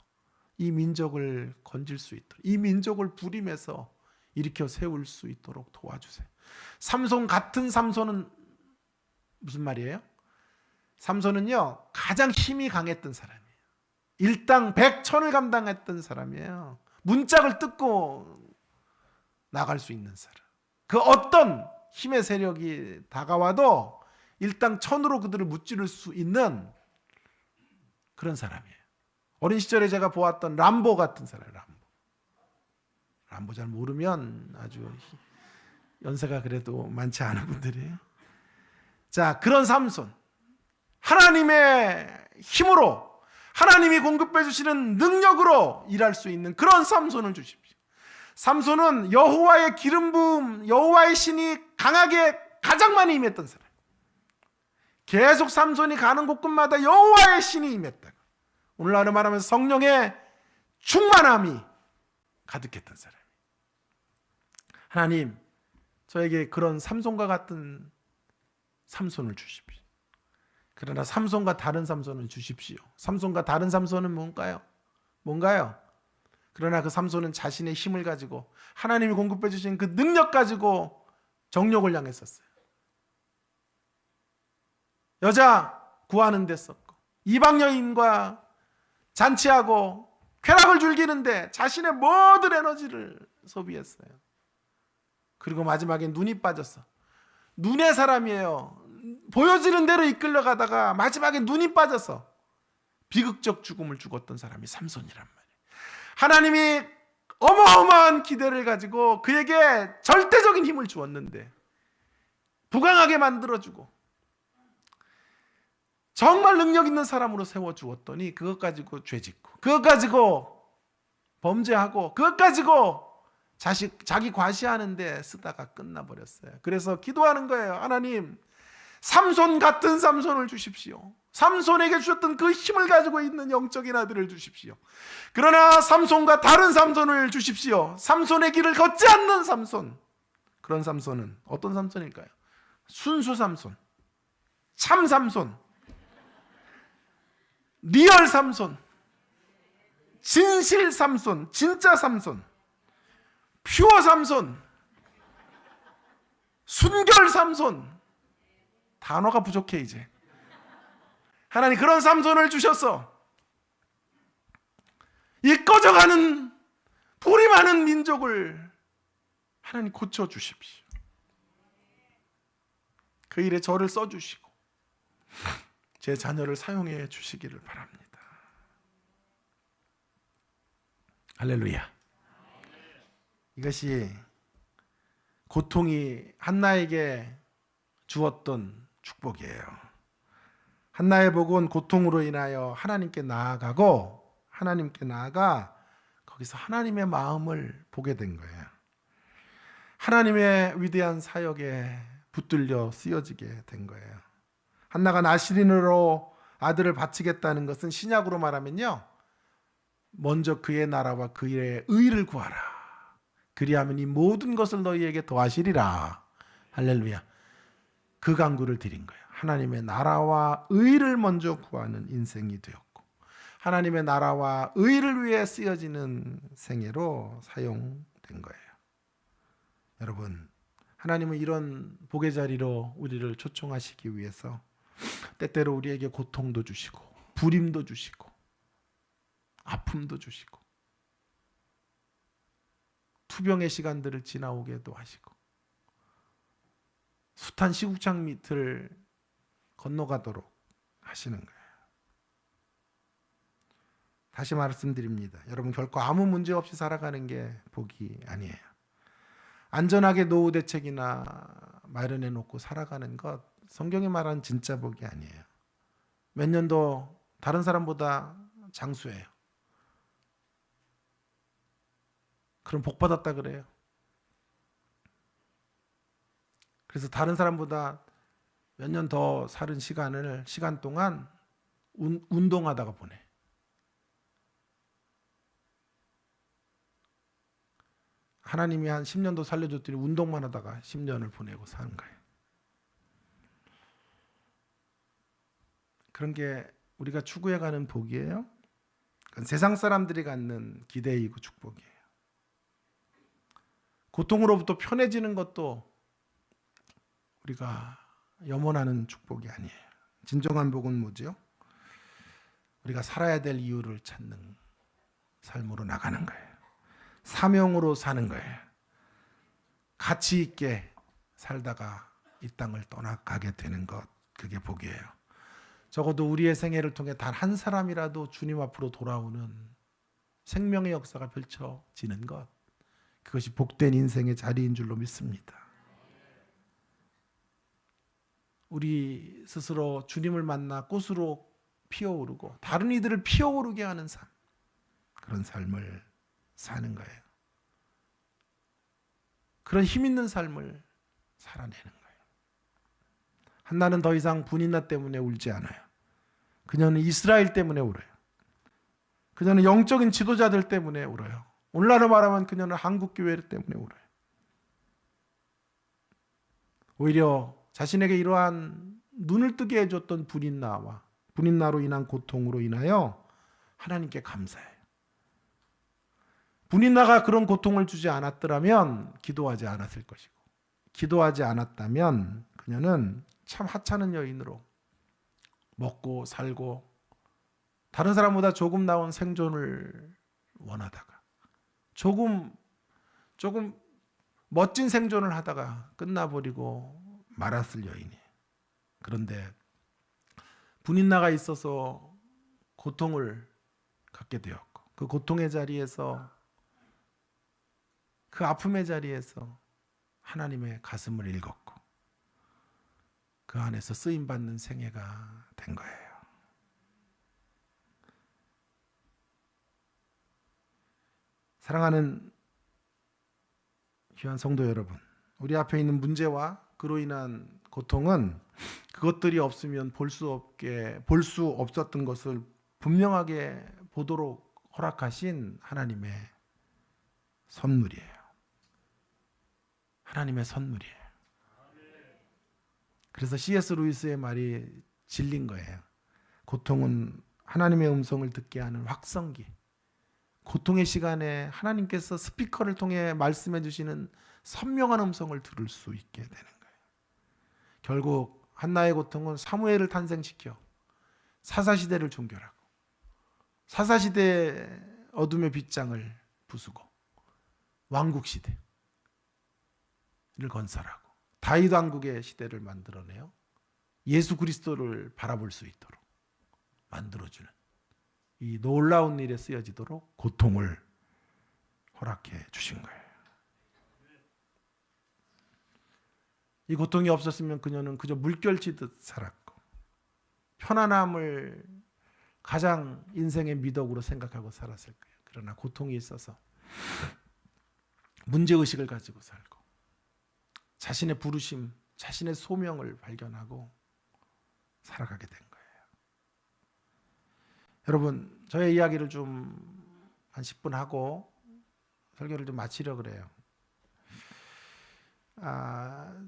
이 민족을 건질 수 있도록, 이 민족을 부림에서 일으켜 세울 수 있도록 도와주세요. 삼손 같은 삼손은 무슨 말이에요? 삼손은요, 가장 힘이 강했던 사람이에요. 일당 백천을 감당했던 사람이에요. 문짝을 뜯고 나갈 수 있는 사람. 그 어떤 힘의 세력이 다가와도 일당 천으로 그들을 무찌를 수 있는 그런 사람이에요. 어린 시절에 제가 보았던 람보 같은 사람이에요. 람보 잘 모르면 아주 연세가 그래도 많지 않은 분들이에요. 자, 그런 삼손, 하나님의 힘으로, 하나님이 공급해 주시는 능력으로 일할 수 있는 그런 삼손을 주십시오. 삼손은 여호와의 기름 부음, 여호와의 신이 강하게 가장 많이 임했던 사람. 계속 삼손이 가는 곳곳마다 여호와의 신이 임했다. 오늘날로 말하면 성령의 충만함이 가득했던 사람. 하나님, 저에게 그런 삼손과 같은 삼손을 주십시오. 그러나 삼손과 다른 삼손은 주십시오. 삼손과 다른 삼손은 뭔가요? 그러나 그 삼손은 자신의 힘을 가지고 하나님이 공급해 주신 그 능력 가지고 정욕을 향했었어요. 여자 구하는 데 썼고, 이방 여인과 잔치하고 쾌락을 즐기는데 자신의 모든 에너지를 소비했어요. 그리고 마지막에 눈이 빠졌어. 눈의 사람이에요. 보여지는 대로 이끌려가다가 마지막에 눈이 빠져서 비극적 죽음을 죽었던 사람이 삼손이란 말이에요. 하나님이 어마어마한 기대를 가지고 그에게 절대적인 힘을 주었는데 부강하게 만들어주고 정말 능력 있는 사람으로 세워주었더니 그것 가지고 죄짓고, 그것 가지고 범죄하고, 그것 가지고 자기 과시하는데 쓰다가 끝나버렸어요. 그래서 기도하는 거예요. 하나님, 삼손 같은 삼손을 주십시오. 삼손에게 주셨던 그 힘을 가지고 있는 영적인 아들을 주십시오. 그러나 삼손과 다른 삼손을 주십시오. 삼손의 길을 걷지 않는 삼손. 그런 삼손은 어떤 삼손일까요? 순수 삼손, 참 삼손, 리얼 삼손, 진실 삼손, 진짜 삼손, 퓨어 삼손, 순결 삼손. 단어가 부족해 이제. 하나님 그런 삼손을 주셔서 이 꺼져가는 불이 많은 민족을 하나님 고쳐주십시오. 그 일에 저를 써주시고 제 자녀를 사용해 주시기를 바랍니다. 할렐루야. 이것이 고통이 한나에게 주었던 축복이에요. 한나의 복은 고통으로 인하여 하나님께 나아가고 하나님께 나아가 거기서 하나님의 마음을 보게 된 거예요. 하나님의 위대한 사역에 붙들려 쓰여지게 된 거예요. 한나가 나시린으로 아들을 바치겠다는 것은 신약으로 말하면요, 먼저 그의 나라와 그의 의를 구하라. 그리하면 이 모든 것을 너희에게 더하시리라. 할렐루야. 그 간구를 드린 거예요. 하나님의 나라와 의를 먼저 구하는 인생이 되었고 하나님의 나라와 의를 위해 쓰여지는 생애로 사용된 거예요. 여러분, 하나님은 이런 복의 자리로 우리를 초청하시기 위해서 때때로 우리에게 고통도 주시고 불임도 주시고 아픔도 주시고 투병의 시간들을 지나오게도 하시고 숱한 시국장 밑을 건너가도록 하시는 거예요. 다시 말씀드립니다. 여러분, 결코 아무 문제 없이 살아가는 게 복이 아니에요. 안전하게 노후 대책이나 마련해 놓고 살아가는 것, 성경이 말하는 진짜 복이 아니에요. 몇 년도 다른 사람보다 장수해요. 그럼 복 받았다 그래요. 그래서 다른 사람보다 몇 년 더 사는 시간 동안 운동하다가 보내. 하나님이 한 10년도 살려줬더니 운동만 하다가 10년을 보내고 사는 거예요. 그런 게 우리가 추구해가는 복이에요. 그건 세상 사람들이 갖는 기대이고 축복이에요. 고통으로부터 편해지는 것도 우리가 염원하는 축복이 아니에요. 진정한 복은 뭐죠? 우리가 살아야 될 이유를 찾는 삶으로 나가는 거예요. 사명으로 사는 거예요. 가치 있게 살다가 이 땅을 떠나가게 되는 것, 그게 복이에요. 적어도 우리의 생애를 통해 단 한 사람이라도 주님 앞으로 돌아오는 생명의 역사가 펼쳐지는 것, 그것이 복된 인생의 자리인 줄로 믿습니다. 우리 스스로 주님을 만나 꽃으로 피어오르고 다른 이들을 피어오르게 하는 삶, 그런 삶을 사는 거예요. 그런 힘 있는 삶을 살아내는 거예요. 한나는 더 이상 분인나 때문에 울지 않아요. 그녀는 이스라엘 때문에 울어요. 그녀는 영적인 지도자들 때문에 울어요. 오늘날로 말하면 그녀는 한국교회 때문에 울어요. 오히려 자신에게 이러한 눈을 뜨게 해줬던 분인나로 인한 고통으로 인하여 하나님께 감사해요. 분인나가 그런 고통을 주지 않았더라면 기도하지 않았을 것이고, 기도하지 않았다면 그녀는 참 하찮은 여인으로 먹고 살고 다른 사람보다 조금 나은 생존을 원하다가 조금 멋진 생존을 하다가 끝나버리고 말았을 여인이에요. 그런데 분인나가 있어서 고통을 갖게 되었고, 그 고통의 자리에서, 그 아픔의 자리에서 하나님의 가슴을 읽었고 그 안에서 쓰임받는 생애가 된 거예요. 사랑하는 귀한 성도 여러분, 우리 앞에 있는 문제와 그로 인한 고통은 그것들이 없으면 볼 수 없었던 것을 분명하게 보도록 허락하신 하나님의 선물이에요. 하나님의 선물이에요. 그래서 C.S. 루이스의 말이 진린 거예요. 고통은 하나님의 음성을 듣게 하는 확성기. 고통의 시간에 하나님께서 스피커를 통해 말씀해 주시는 선명한 음성을 들을 수 있게 되는 거예요. 결국 한나의 고통은 사무엘을 탄생시켜 사사시대를 종결하고 사사시대의 어둠의 빗장을 부수고 왕국시대를 건설하고 다윗 왕국의 시대를 만들어내요. 예수 그리스도를 바라볼 수 있도록 만들어주는 이 놀라운 일에 쓰여지도록 고통을 허락해 주신 거예요. 이 고통이 없었으면 그녀는 그저 물결치듯 살았고 편안함을 가장 인생의 미덕으로 생각하고 살았을 거예요. 그러나 고통이 있어서 문제의식을 가지고 살고 자신의 부르심, 자신의 소명을 발견하고 살아가게 된 거예요. 여러분, 저의 이야기를 좀 한 10분 하고 설교를 좀 마치려고 그래요.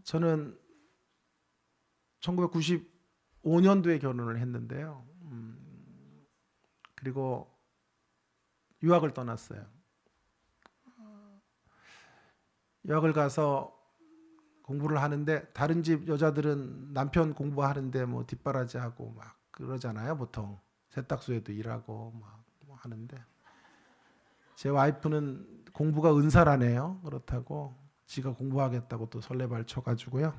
저는 1995년도에 결혼을 했는데요. 그리고 유학을 떠났어요. 유학을 가서 공부를 하는데 다른 집 여자들은 남편 공부하는데 뭐 뒷바라지하고 막 그러잖아요. 보통 세탁소에도 일하고 막 뭐 하는데 제 와이프는 공부가 은사라네요. 그렇다고 지가 공부하겠다고 또 설레발 쳐가지고요.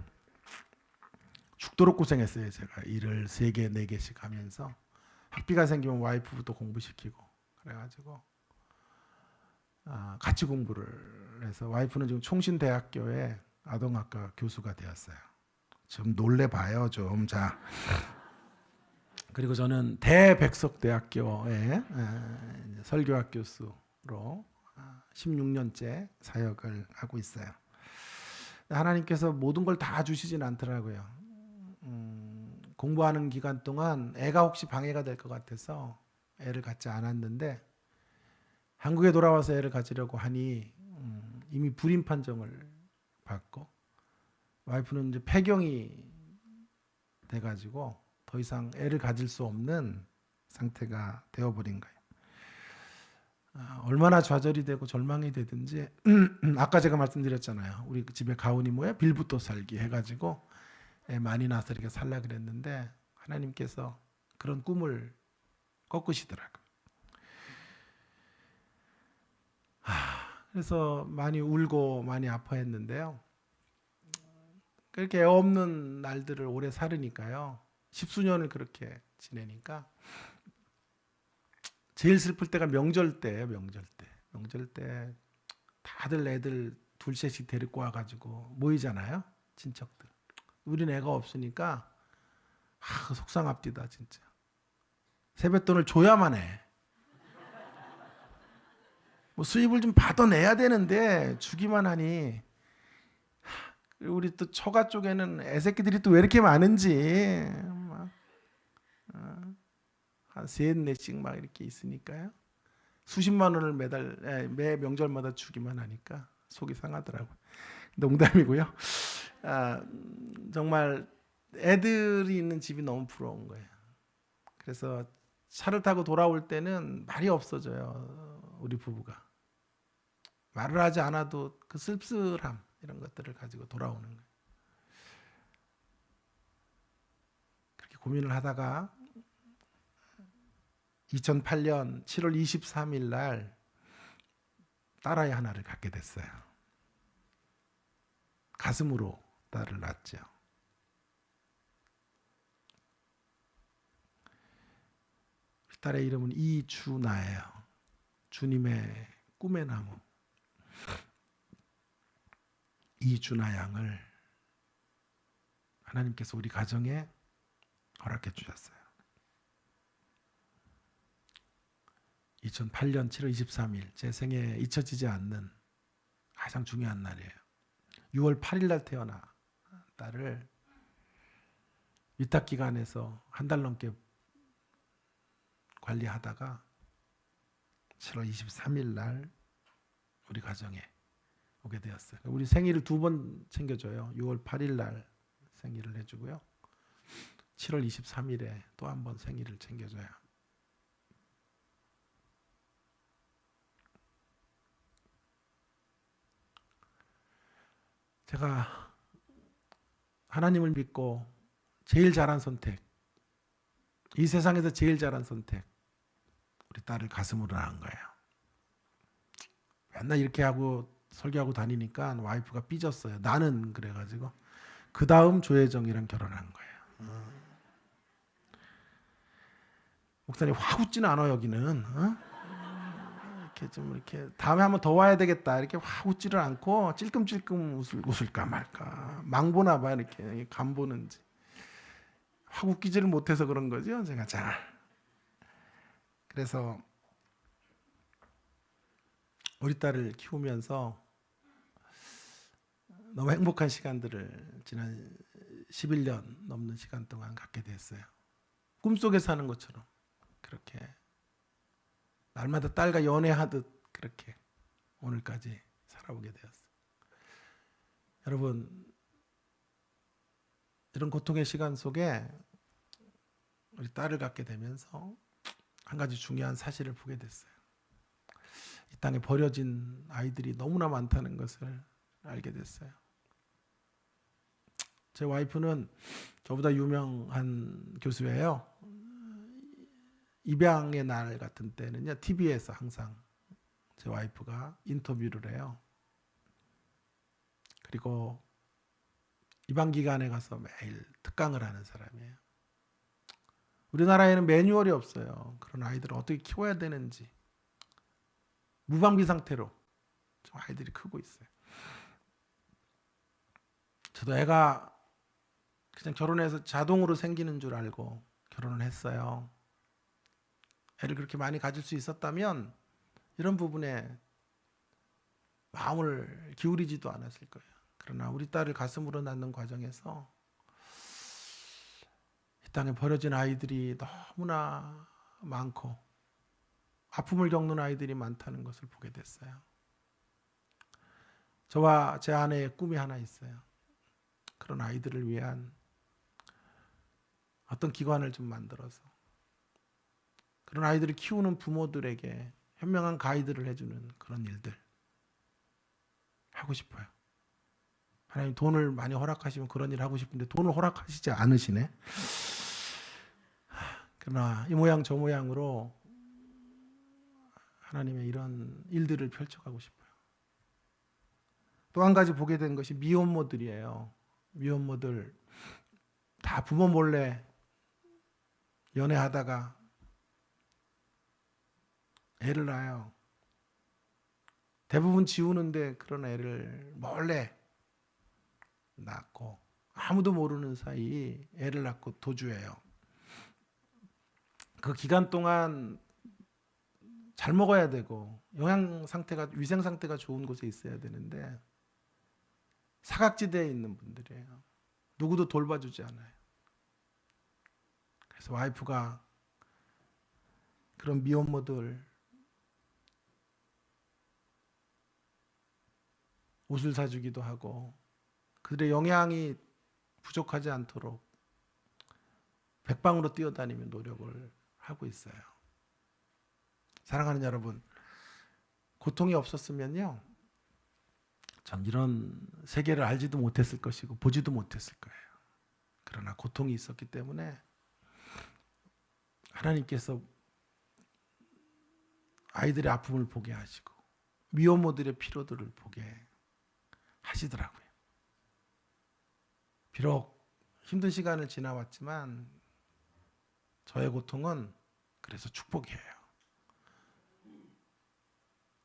죽도록 고생했어요. 제가 일을 3개, 4개씩 하면서 학비가 생기면 와이프부터 공부시키고 그래가지고 같이 공부를 해서 와이프는 지금 총신대학교에 아동학과 교수가 되었어요. 좀 놀래봐요 좀. 자, 그리고 저는 대백석대학교에 설교학 교수로 16년째 사역을 하고 있어요. 하나님께서 모든 걸 다 주시진 않더라고요. 공부하는 기간 동안 애가 혹시 방해가 될 것 같아서 애를 갖지 않았는데 한국에 돌아와서 애를 가지려고 하니 이미 불임 판정을 받고 와이프는 이제 폐경이 돼가지고 더 이상 애를 가질 수 없는 상태가 되어버린 거예요. 얼마나 좌절이 되고 절망이 되든지 아까 제가 말씀드렸잖아요. 우리 집에 가훈이 뭐야? 빌부터 살기 해가지고 애 많이 낳아서 이렇게 살라 그랬는데 하나님께서 그런 꿈을 꺾으시더라고요. 그래서 많이 울고 많이 아파했는데요. 그렇게 애 없는 날들을 오래 살으니까요. 10수년을 그렇게 지내니까 제일 슬플 때가 명절 때예요. 명절 때 다들 애들 둘셋씩 데리고 와가지고 모이잖아요. 친척들. 우린 애가 없으니까 속상합디다 진짜. 세뱃돈을 줘야만 해. 뭐 수입을 좀 받아내야 되는데 주기만 하니. 우리 또 처가 쪽에는 애새끼들이 또 왜 이렇게 많은지 막, 한 셋, 넷씩 막 이렇게 있으니까요. 수십만 원을 매 명절마다 주기만 하니까 속이 상하더라고요. 농담이고요. 정말 애들이 있는 집이 너무 부러운 거예요. 그래서 차를 타고 돌아올 때는 말이 없어져요. 우리 부부가. 말을 하지 않아도 그 씁쓸함 이런 것들을 가지고 돌아오는 거예요. 그렇게 고민을 하다가 2008년 7월 23일 날 딸아이 하나를 갖게 됐어요. 가슴으로 딸을 낳았죠. 딸의 이름은 이주나예요. 주님의 꿈의 나무. 이주나 양을 하나님께서 우리 가정에 허락해 주셨어요. 2008년 7월 23일 제 생에 잊혀지지 않는 가장 중요한 날이에요. 6월 8일 날 태어나 딸을 위탁기관에서 한 달 넘게 관리하다가 7월 23일 날 우리 가정에 오게 되었어요. 우리 생일을 2번 챙겨줘요. 6월 8일 날 생일을 해주고요. 7월 23일에 또 한 번 생일을 챙겨줘요. 제가 하나님을 믿고 제일 잘한 선택, 이 세상에서 제일 잘한 선택, 우리 딸을 가슴으로 낳은 거예요. 맨날 이렇게 하고 설교하고 다니니까 와이프가 삐졌어요. 나는 그래가지고 그 다음 조혜정이랑 결혼한 거예요. 목사님 확 웃지는 않아 여기는. 이렇게 좀 이렇게 다음에 한번 더 와야 되겠다 이렇게 확 웃지를 않고 찔끔찔끔 웃을까 말까 망보나 봐 이렇게 간 보는지 확 웃기지를 못해서 그런 거죠. 제가 자 그래서 우리 딸을 키우면서 너무 행복한 시간들을 지난 11년 넘는 시간 동안 갖게 됐어요. 꿈속에 사는 것처럼 그렇게 날마다 딸과 연애하듯 그렇게 오늘까지 살아오게 되었어요. 여러분, 이런 고통의 시간 속에 우리 딸을 갖게 되면서 한 가지 중요한 사실을 보게 됐어요. 이 땅에 버려진 아이들이 너무나 많다는 것을 알게 됐어요. 제 와이프는 저보다 유명한 교수예요. 입양의 날 같은 때는요, TV에서 항상 제 와이프가 인터뷰를 해요. 그리고 입양기관에 가서 매일 특강을 하는 사람이에요. 우리나라에는 매뉴얼이 없어요. 그런 아이들을 어떻게 키워야 되는지. 무방비 상태로 아이들이 크고 있어요. 저도 애가 그냥 결혼해서 자동으로 생기는 줄 알고 결혼을 했어요. 애를 그렇게 많이 가질 수 있었다면 이런 부분에 마음을 기울이지도 않았을 거예요. 그러나 우리 딸을 가슴으로 낳는 과정에서 이 땅에 버려진 아이들이 너무나 많고 아픔을 겪는 아이들이 많다는 것을 보게 됐어요. 저와 제 아내의 꿈이 하나 있어요. 그런 아이들을 위한 어떤 기관을 좀 만들어서 그런 아이들을 키우는 부모들에게 현명한 가이드를 해주는 그런 일들 하고 싶어요. 하나님 돈을 많이 허락하시면 그런 일 하고 싶은데 돈을 허락하시지 않으시네. 그러나 이 모양 저 모양으로 하나님의 이런 일들을 펼쳐가고 싶어요. 또 한 가지 보게 된 것이 미혼모들이에요. 미혼모들 다 부모 몰래 연애하다가 애를 낳아요. 대부분 지우는데 그런 애를 몰래 낳고 아무도 모르는 사이 애를 낳고 도주해요. 그 기간 동안 잘 먹어야 되고 영양 상태가 위생 상태가 좋은 곳에 있어야 되는데 사각지대에 있는 분들이에요. 누구도 돌봐주지 않아요. 그래서 와이프가 그런 미혼모들 옷을 사주기도 하고 그들의 영양이 부족하지 않도록 백방으로 뛰어다니며 노력을 하고 있어요. 사랑하는 여러분, 고통이 없었으면요, 전 이런 세계를 알지도 못했을 것이고 보지도 못했을 거예요. 그러나 고통이 있었기 때문에 하나님께서 아이들의 아픔을 보게 하시고 미혼모들의 피로들을 보게 하시더라고요. 비록 힘든 시간을 지나왔지만 저의 고통은 그래서 축복이에요.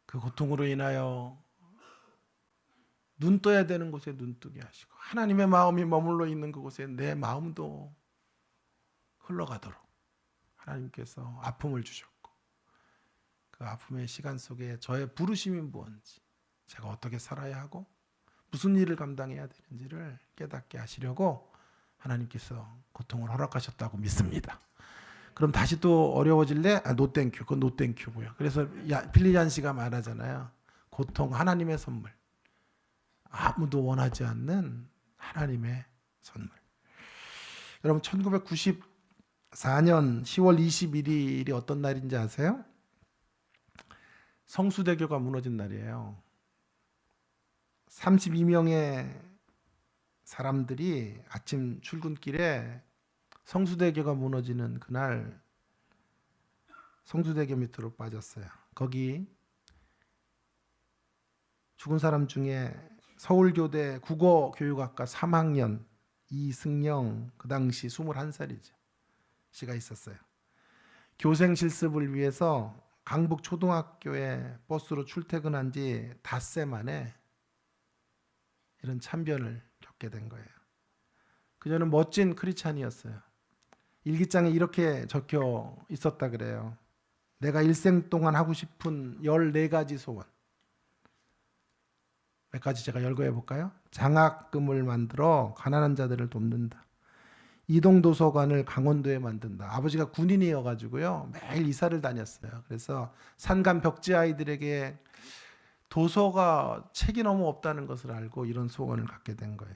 그 고통으로 인하여 눈 떠야 되는 곳에 눈 뜨게 하시고 하나님의 마음이 머물러 있는 그곳에 내 마음도 흘러가도록 하나님께서 아픔을 주셨고 그 아픔의 시간 속에 저의 부르심이 무엇인지 제가 어떻게 살아야 하고 무슨 일을 감당해야 되는지를 깨닫게 하시려고 하나님께서 고통을 허락하셨다고 믿습니다. 그럼 다시 또 어려워질래? 노 땡큐. 그건 노 땡큐고요. 그래서 빌리잔 씨가 말하잖아요. 고통 하나님의 선물. 아무도 원하지 않는 하나님의 선물. 여러분 1994년 10월 21일이 어떤 날인지 아세요? 성수대교가 무너진 날이에요. 32명의 사람들이 아침 출근길에 성수대교가 무너지는 그날 성수대교 밑으로 빠졌어요. 거기 죽은 사람 중에 서울교대 국어교육학과 3학년 이승영, 그 당시 21살이죠. 씨가 있었어요. 교생 실습을 위해서 강북초등학교에 버스로 출퇴근한 지 닷새 만에 이런 참변을 겪게 된 거예요. 그녀는 멋진 크리스찬이었어요. 일기장에 이렇게 적혀 있었다 그래요. 내가 일생 동안 하고 싶은 14가지 소원. 몇 가지 제가 열거해 볼까요? 장학금을 만들어 가난한 자들을 돕는다. 이동도서관을 강원도에 만든다. 아버지가 군인이어가지고요. 매일 이사를 다녔어요. 그래서 산간 벽지 아이들에게 도서가 책이 너무 없다는 것을 알고 이런 소원을 갖게 된 거예요.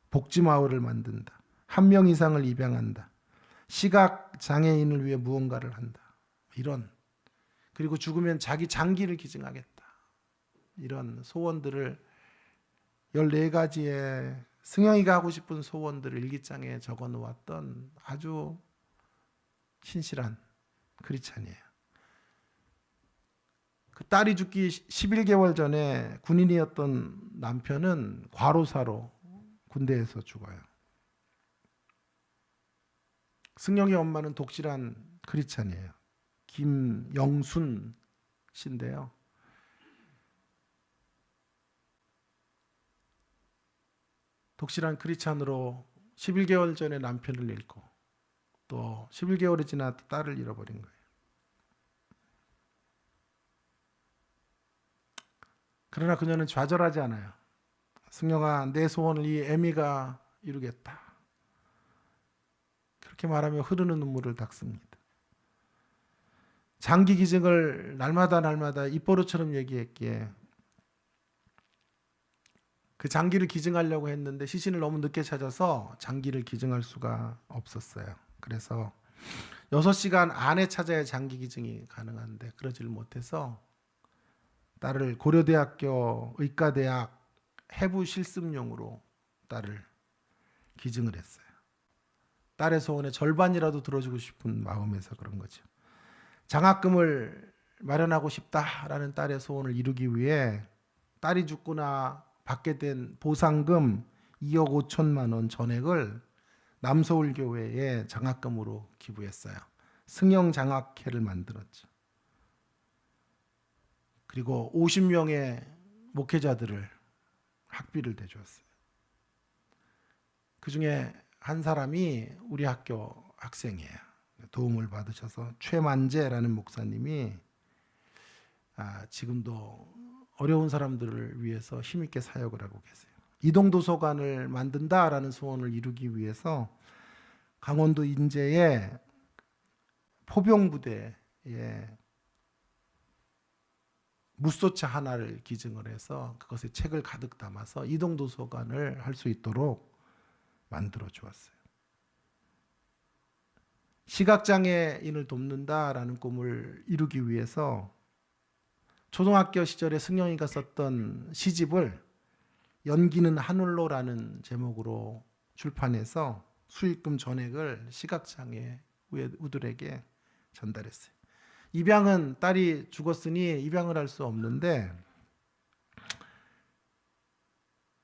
복지마을을 만든다. 1명 이상을 입양한다. 시각장애인을 위해 무언가를 한다. 이런. 그리고 죽으면 자기 장기를 기증하겠다. 이런 소원들을 14가지의 승영이가 하고 싶은 소원들을 일기장에 적어 놓았던 아주 신실한 크리스찬이에요. 그 딸이 죽기 11개월 전에 군인이었던 남편은 과로사로 군대에서 죽어요. 승영이 엄마는 독실한 크리스찬이에요. 김영순 씨인데요. 독실한 크리스찬으로 11개월 전에 남편을 잃고 또 11개월이 지나 딸을 잃어버린 거예요. 그러나 그녀는 좌절하지 않아요. 승영아, 내 소원을 이 애미가 이루겠다. 그렇게 말하며 흐르는 눈물을 닦습니다. 장기 기증을 날마다 입버릇처럼 얘기했기에 그 장기를 기증하려고 했는데 시신을 너무 늦게 찾아서 장기를 기증할 수가 없었어요. 그래서 6시간 안에 찾아야 장기 기증이 가능한데 그러지를 못해서 딸을 고려대학교 의과대학 해부 실습용으로 딸을 기증을 했어요. 딸의 소원의 절반이라도 들어주고 싶은 마음에서 그런 거죠. 장학금을 마련하고 싶다라는 딸의 소원을 이루기 위해 딸이 죽거나 받게 된 보상금 2억 5천만 원 전액을 남서울교회에 장학금으로 기부했어요. 승영장학회를 만들었죠. 그리고 50명의 목회자들을 학비를 대주었어요. 그 중에 한 사람이 우리 학교 학생이에요. 도움을 받으셔서 최만재라는 목사님이 지금도 어려운 사람들을 위해서 힘있게 사역을 하고 계세요. 이동도서관을 만든다라는 소원을 이루기 위해서 강원도 인제에 포병부대에 무소차 하나를 기증을 해서 그것에 책을 가득 담아서 이동도서관을 할 수 있도록 만들어 주었어요. 시각장애인을 돕는다라는 꿈을 이루기 위해서 초등학교 시절에 승영이가 썼던 시집을 연기는 하늘로라는 제목으로 출판해서 수익금 전액을 시각장애 우들에게 전달했어요. 입양은 딸이 죽었으니 입양을 할 수 없는데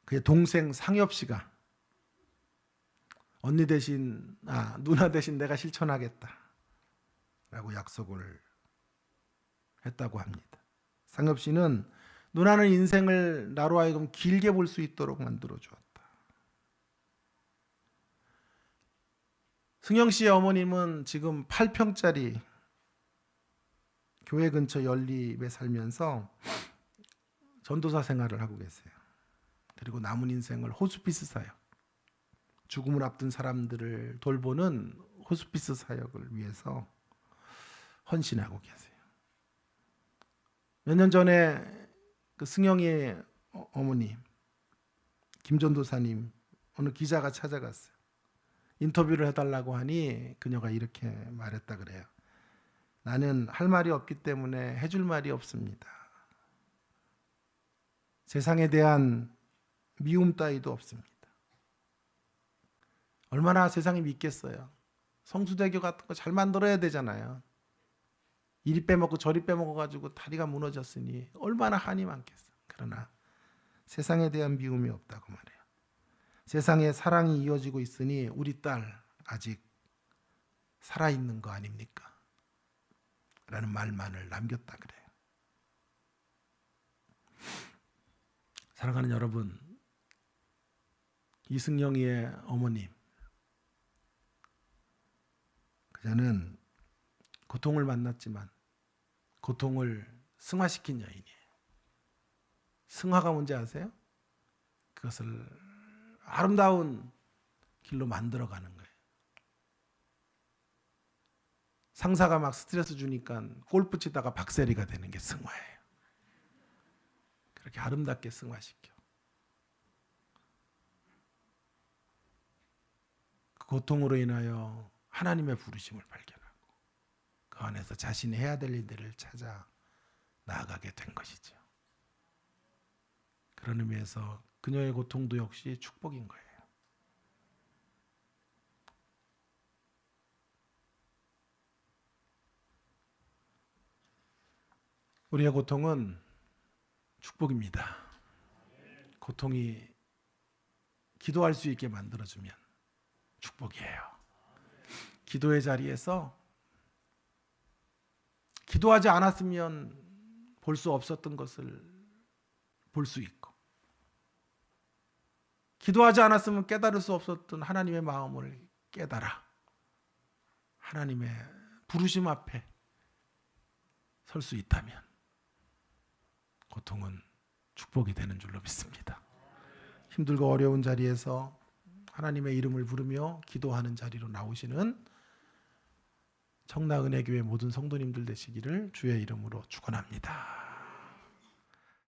그의 동생 상엽 씨가 언니 대신 누나 대신 내가 실천하겠다 라고 약속을 했다고 합니다. 상엽 씨는 누나는 인생을 나로 하여금 길게 볼 수 있도록 만들어 주었다. 승영 씨의 어머님은 지금 8평짜리 교회 근처 연립에 살면서 전도사 생활을 하고 계세요. 그리고 남은 인생을 호스피스 사역, 죽음을 앞둔 사람들을 돌보는 호스피스 사역을 위해서 헌신하고 계세요. 몇 년 전에 그 승영이의 어머님 김전도사님 어느 기자가 찾아갔어요. 인터뷰를 해달라고 하니 그녀가 이렇게 말했다 그래요. 나는 할 말이 없기 때문에 해줄 말이 없습니다. 세상에 대한 미움 따위도 없습니다. 얼마나 세상이 믿겠어요. 성수대교 같은 거 잘 만들어야 되잖아요. 이리 빼먹고 저리 빼먹어가지고 다리가 무너졌으니 얼마나 한이 많겠어. 그러나 세상에 대한 미움이 없다고 말해요. 세상에 사랑이 이어지고 있으니 우리 딸 아직 살아있는 거 아닙니까? 라는 말만을 남겼다 그래요. 사랑하는 여러분, 이승영이의 어머님, 그녀는 고통을 만났지만 고통을 승화시킨 여인이에요. 승화가 뭔지 아세요? 그것을 아름다운 길로 만들어가는 거예요. 상사가 막 스트레스 주니까 골프 치다가 박세리가 되는 게 승화예요. 그렇게 아름답게 승화시켜. 그 고통으로 인하여 하나님의 부르심을 발견하고 그 안에서 자신이 해야 될 일들을 찾아 나아가게 된 것이죠. 그런 의미에서 그녀의 고통도 역시 축복인 거예요. 우리의 고통은 축복입니다. 고통이 기도할 수 있게 만들어주면 축복이에요. 기도의 자리에서 기도하지 않았으면 볼 수 없었던 것을 볼 수 있고, 기도하지 않았으면 깨달을 수 없었던 하나님의 마음을 깨달아 하나님의 부르심 앞에 설 수 있다면 고통은 축복이 되는 줄로 믿습니다. 힘들고 어려운 자리에서 하나님의 이름을 부르며 기도하는 자리로 나오시는 청라은혜교회 모든 성도님들 되시기를 주의 이름으로 축원합니다.